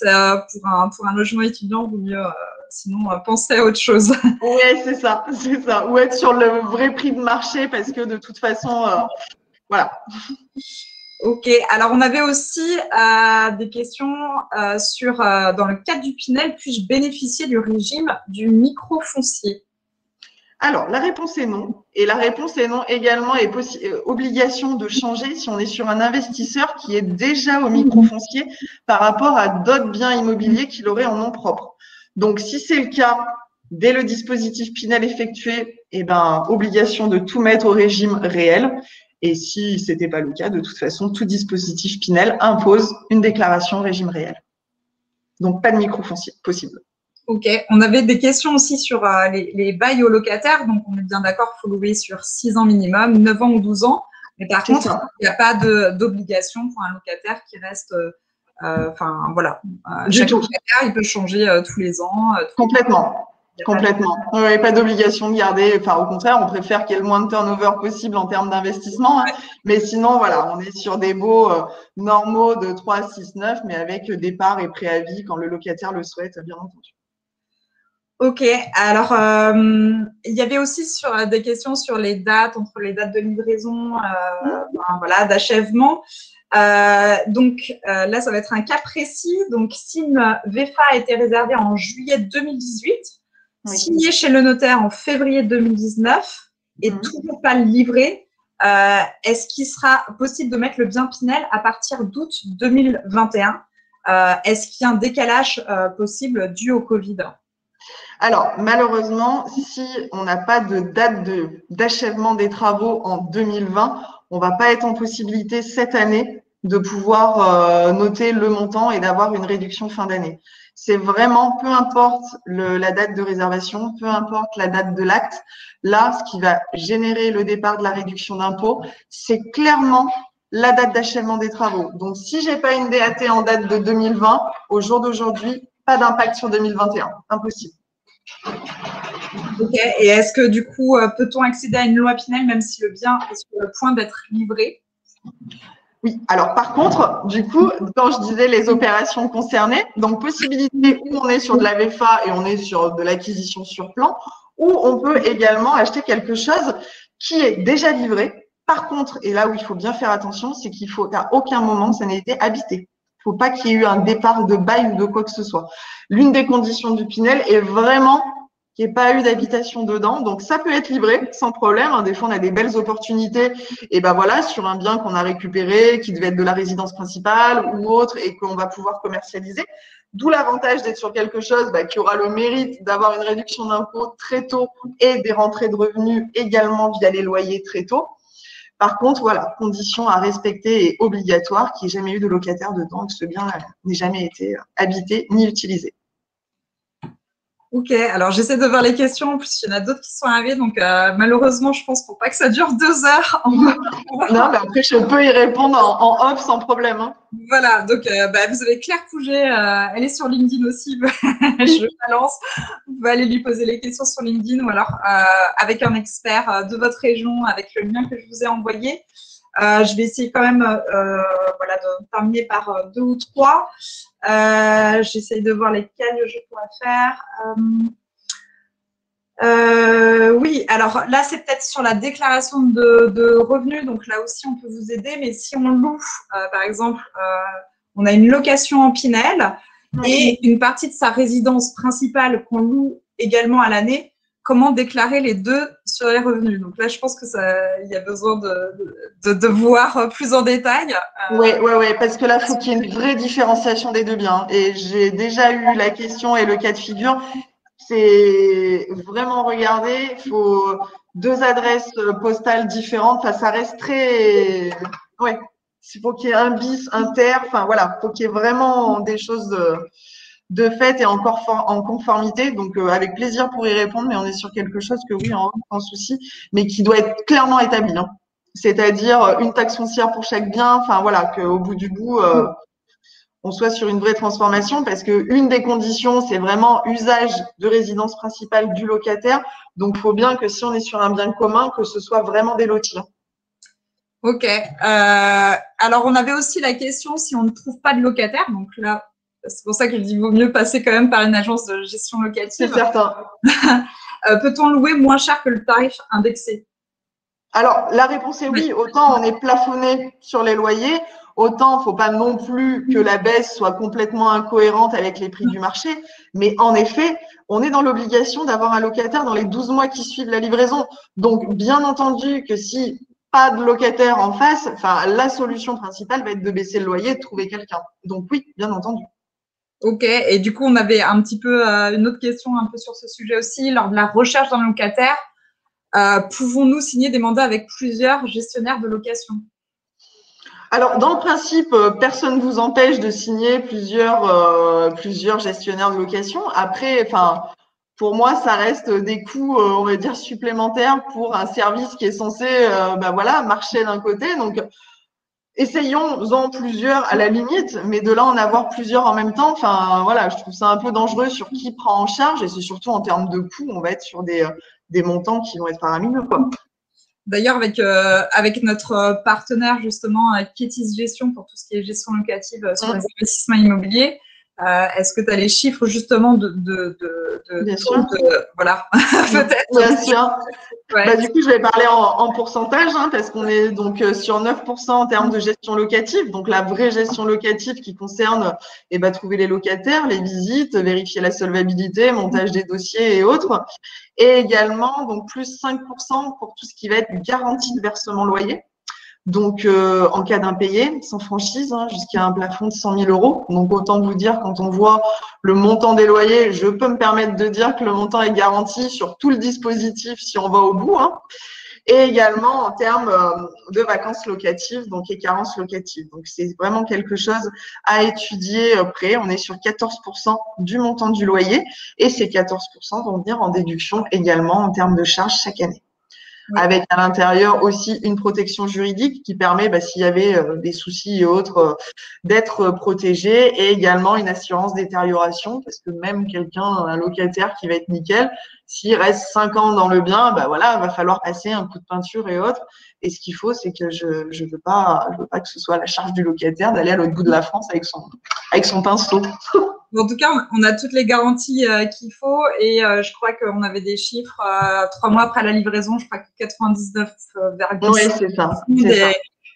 Pour un logement étudiant, il vaut mieux sinon penser à autre chose. Oui, c'est ça. Ou être sur le vrai prix de marché parce que de toute façon, voilà. Ok, alors on avait aussi des questions sur, dans le cadre du Pinel, puis-je bénéficier du régime du microfoncier? Alors, la réponse est non. Et la réponse est non également et obligation de changer si on est sur un investisseur qui est déjà au microfoncier par rapport à d'autres biens immobiliers qu'il aurait en nom propre. Donc, si c'est le cas, dès le dispositif Pinel effectué, obligation de tout mettre au régime réel. Et si ce n'était pas le cas, de toute façon, tout dispositif Pinel impose une déclaration régime réel. Donc, pas de microfoncier possible. Ok, on avait des questions aussi sur les bails aux locataires. Donc, on est bien d'accord, il faut louer sur 6 ans minimum, 9 ans ou 12 ans. Mais par contre, il n'y a pas d'obligation pour un locataire qui reste… chaque locataire, il peut changer tous les ans. Complètement. Complètement. Oui, pas d'obligation de garder. Enfin, au contraire, on préfère qu'il y ait le moins de turnover possible en termes d'investissement. Hein. Mais sinon, voilà, on est sur des baux normaux de 3, 6, 9, mais avec départ et préavis quand le locataire le souhaite, bien entendu. Ok, alors il y avait aussi des questions sur les dates, entre les dates de livraison, d'achèvement. Donc là, ça va être un cas précis. Donc, si une VFA a été réservée en juillet 2018, signée chez le notaire en février 2019 et toujours pas livrée, est-ce qu'il sera possible de mettre le bien Pinel à partir d'août 2021? Est-ce qu'il y a un décalage possible dû au Covid? Alors, malheureusement, si on n'a pas de date d'achèvement des travaux en 2020, on ne va pas être en possibilité cette année de pouvoir noter le montant et d'avoir une réduction fin d'année. C'est vraiment, peu importe la date de réservation, peu importe la date de l'acte, là, ce qui va générer le départ de la réduction d'impôt, c'est clairement la date d'achèvement des travaux. Donc, si j'ai pas une DAT en date de 2020, au jour d'aujourd'hui, pas d'impact sur 2021. Impossible. Ok. Et est-ce que du coup, peut-on accéder à une loi Pinel même si le bien est sur le point d'être livré? Oui, alors par contre, du coup, quand je disais les opérations concernées, donc possibilité où on est sur de la VFA et on est sur de l'acquisition sur plan, ou on peut également acheter quelque chose qui est déjà livré. Par contre, et là où il faut bien faire attention, c'est qu'il faut qu'à aucun moment ça n'ait été habité. Il ne faut pas qu'il y ait eu un départ de bail ou de quoi que ce soit. L'une des conditions du Pinel est vraiment qu'il n'y ait pas eu d'habitation dedans. Donc, ça peut être livré sans problème. Des fois, on a des belles opportunités. Et ben voilà, sur un bien qu'on a récupéré, qui devait être de la résidence principale ou autre, et qu'on va pouvoir commercialiser. D'où l'avantage d'être sur quelque chose qui aura le mérite d'avoir une réduction d'impôt très tôt et des rentrées de revenus également via les loyers très tôt. Par contre, voilà, condition à respecter et obligatoire, qu'il n'y ait jamais eu de locataire dedans, que ce bien n'ait jamais été habité ni utilisé. Ok, alors j'essaie de voir les questions. En plus, il y en a d'autres qui sont arrivées. Donc, malheureusement, je pense pour pas que ça dure 2 heures. Non, mais après, je peux y répondre en off sans problème. Hein. Voilà, donc vous avez Claire Pouget, elle est sur LinkedIn aussi. Je balance. Vous pouvez aller lui poser les questions sur LinkedIn ou alors avec un expert de votre région, avec le lien que je vous ai envoyé. Je vais essayer quand même de terminer par 2 ou 3. J'essaye de voir lesquels je pourrais faire. Oui, alors là, c'est peut-être sur la déclaration de revenus. Donc là aussi, on peut vous aider. Mais si on loue, par exemple, on a une location en Pinel et une partie de sa résidence principale qu'on loue également à l'année, comment déclarer les deux sur les revenus? Donc là, je pense que il y a besoin de voir plus en détail. Oui, parce que là, il faut qu'il y ait une vraie différenciation des deux biens. Et j'ai déjà eu la question et le cas de figure. C'est vraiment regarder. Il faut 2 adresses postales différentes. Enfin, ça reste très. Ouais. Il faut qu'il y ait un bis, un ter. Enfin, voilà. Il faut qu'il y ait vraiment des choses de fait et encore en conformité. Donc, avec plaisir pour y répondre, mais on est sur quelque chose que oui, en souci, mais qui doit être clairement établi. Hein. C'est-à-dire une taxe foncière pour chaque bien. Enfin, voilà, qu'au bout du bout, on soit sur une vraie transformation parce que une des conditions, c'est vraiment usage de résidence principale du locataire. Donc, il faut bien que si on est sur un bien commun, que ce soit vraiment des lotis. Ok. Alors, on avait aussi la question si on ne trouve pas de locataire. Donc là, c'est pour ça que je dis vaut mieux passer quand même par une agence de gestion locative. C'est certain. Peut-on louer moins cher que le tarif indexé? Alors, la réponse est oui. Autant on est plafonné sur les loyers, autant il ne faut pas non plus que la baisse soit complètement incohérente avec les prix du marché. Mais en effet, on est dans l'obligation d'avoir un locataire dans les 12 mois qui suivent la livraison. Donc, bien entendu que si pas de locataire en face, enfin, la solution principale va être de baisser le loyer et de trouver quelqu'un. Donc oui, bien entendu. Ok, et du coup, on avait un petit peu une autre question un peu sur ce sujet aussi. Lors de la recherche d'un locataire, pouvons-nous signer des mandats avec plusieurs gestionnaires de location? Alors, dans le principe, personne ne vous empêche de signer plusieurs gestionnaires de location. Après, enfin, pour moi, ça reste des coûts, on va dire, supplémentaires pour un service qui est censé, marcher d'un côté. Donc, essayons-en plusieurs à la limite, mais de là en avoir plusieurs en même temps, enfin, voilà, je trouve ça un peu dangereux sur qui prend en charge et c'est surtout en termes de coûts, on va être sur des montants qui vont être faramineux, quoi. D'ailleurs, avec notre partenaire, justement, Kétis Gestion, pour tout ce qui est gestion locative sur les investissements immobiliers, est-ce que tu as les chiffres, justement, Bien sûr. voilà, peut-être. Bien sûr. Ouais. Du coup, je vais parler en pourcentage, parce qu'on est donc sur 9% en termes de gestion locative. Donc, la vraie gestion locative qui concerne trouver les locataires, les visites, vérifier la solvabilité, montage des dossiers et autres. Et également, donc, plus 5% pour tout ce qui va être garantie de versement loyer. Donc, en cas d'impayé, sans franchise, jusqu'à un plafond de 100 000 euros. Donc, autant vous dire, quand on voit le montant des loyers, je peux me permettre de dire que le montant est garanti sur tout le dispositif si on va au bout. et également en termes de vacances locatives, donc et carences locatives. Donc, c'est vraiment quelque chose à étudier près. On est sur 14% du montant du loyer et ces 14% vont venir en déduction également en termes de charges chaque année. Oui. Avec à l'intérieur aussi une protection juridique qui permet, s'il y avait des soucis et autres, d'être protégé, et également une assurance détérioration, parce que même un locataire qui va être nickel, s'il reste 5 ans dans le bien, voilà, va falloir passer un coup de peinture et autres. Et ce qu'il faut, c'est que je veux pas que ce soit la charge du locataire d'aller à l'autre bout de la France avec son pinceau. En tout cas, on a toutes les garanties qu'il faut, et je crois qu'on avait des chiffres 3 mois après la livraison, je crois que 99,5% oui, c'est ça.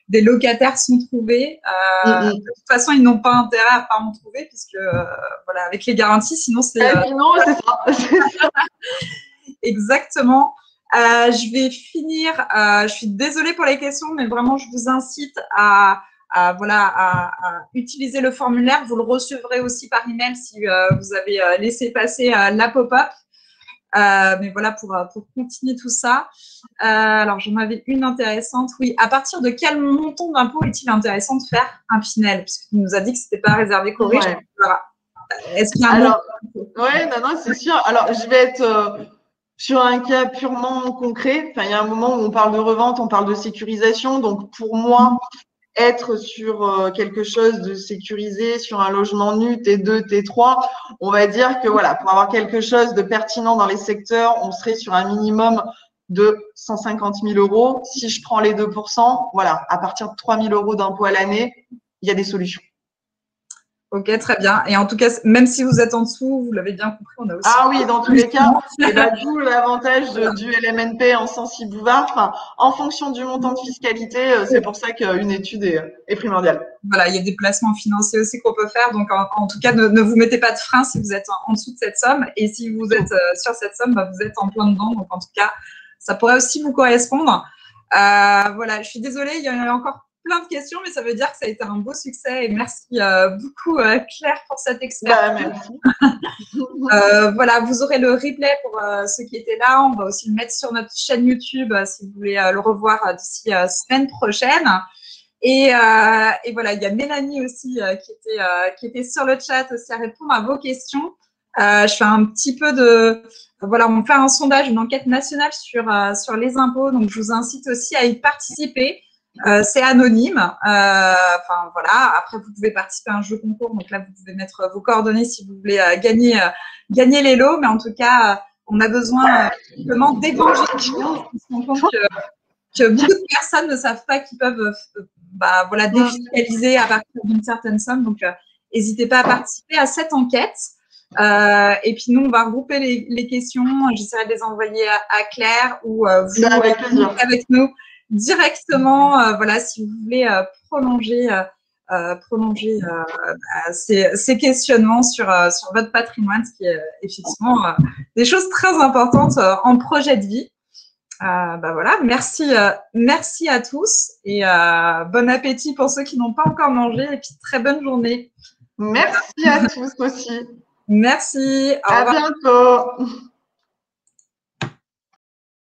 Des locataires sont trouvés. De toute façon, ils n'ont pas intérêt à pas en trouver, puisque voilà, avec les garanties, sinon c'est… Non, c'est ça. Exactement. Je vais finir. Je suis désolée pour les questions, mais vraiment, je vous incite à utiliser le formulaire. Vous le recevrez aussi par email si vous avez laissé passer la pop-up. Mais voilà, pour continuer tout ça. Alors, j'en avais une intéressante. Oui, à partir de quel montant d'impôt est-il intéressant de faire un Pinel? Puisqu'il nous a dit que ce n'était pas réservé qu'aux riches. Ouais. Voilà. Est-ce qu'il y a un montant? Oui, non, c'est sûr. Alors, je vais être… sur un cas purement concret. Enfin, il y a un moment où on parle de revente, on parle de sécurisation. Donc, pour moi, être sur quelque chose de sécurisé, sur un logement nu, T2, T3, on va dire que voilà, pour avoir quelque chose de pertinent dans les secteurs, on serait sur un minimum de 150 000 €. Si je prends les 2%, voilà, à partir de 3 000 € d'impôt à l'année, il y a des solutions. Ok, très bien. Et en tout cas, même si vous êtes en dessous, vous l'avez bien compris, on a aussi… Ah oui, dans tous les cas, d'où l'avantage du LMNP en Censi-Bouvard. Enfin, en fonction du montant de fiscalité, c'est pour ça qu'une étude est primordiale. Voilà, il y a des placements financiers aussi qu'on peut faire. Donc, en tout cas, ne vous mettez pas de frein si vous êtes en dessous de cette somme. Et si vous êtes sur cette somme, vous êtes en plein dedans. Donc, en tout cas, ça pourrait aussi vous correspondre. Voilà, je suis désolée, il y en a encore plein de questions, mais ça veut dire que ça a été un beau succès. Et merci beaucoup, Claire, pour cette expertise. Merci. Voilà, vous aurez le replay pour ceux qui étaient là. On va aussi le mettre sur notre chaîne YouTube si vous voulez le revoir d'ici semaine prochaine. Et voilà, il y a Mélanie aussi qui était sur le chat aussi à répondre à vos questions. Je fais un petit peu de… Voilà, on fait un sondage, une enquête nationale sur les impôts. Donc, je vous incite aussi à y participer. C'est anonyme. Enfin, voilà. Après, vous pouvez participer à un jeu concours. Donc là, vous pouvez mettre vos coordonnées si vous voulez gagner les lots. Mais en tout cas, on a besoin simplement d'évangéliser. On se rend compte que beaucoup de personnes ne savent pas qu'ils peuvent défiscaliser à partir d'une certaine somme. Donc, n'hésitez pas à participer à cette enquête. Et puis, nous, on va regrouper les questions. J'essaierai de les envoyer à Claire ou vous avec nous directement. Voilà, si vous voulez prolonger ces questionnements sur votre patrimoine, ce qui est effectivement des choses très importantes en projet de vie. Voilà, merci à tous et bon appétit pour ceux qui n'ont pas encore mangé et puis très bonne journée. Merci à tous aussi. Merci. À bientôt.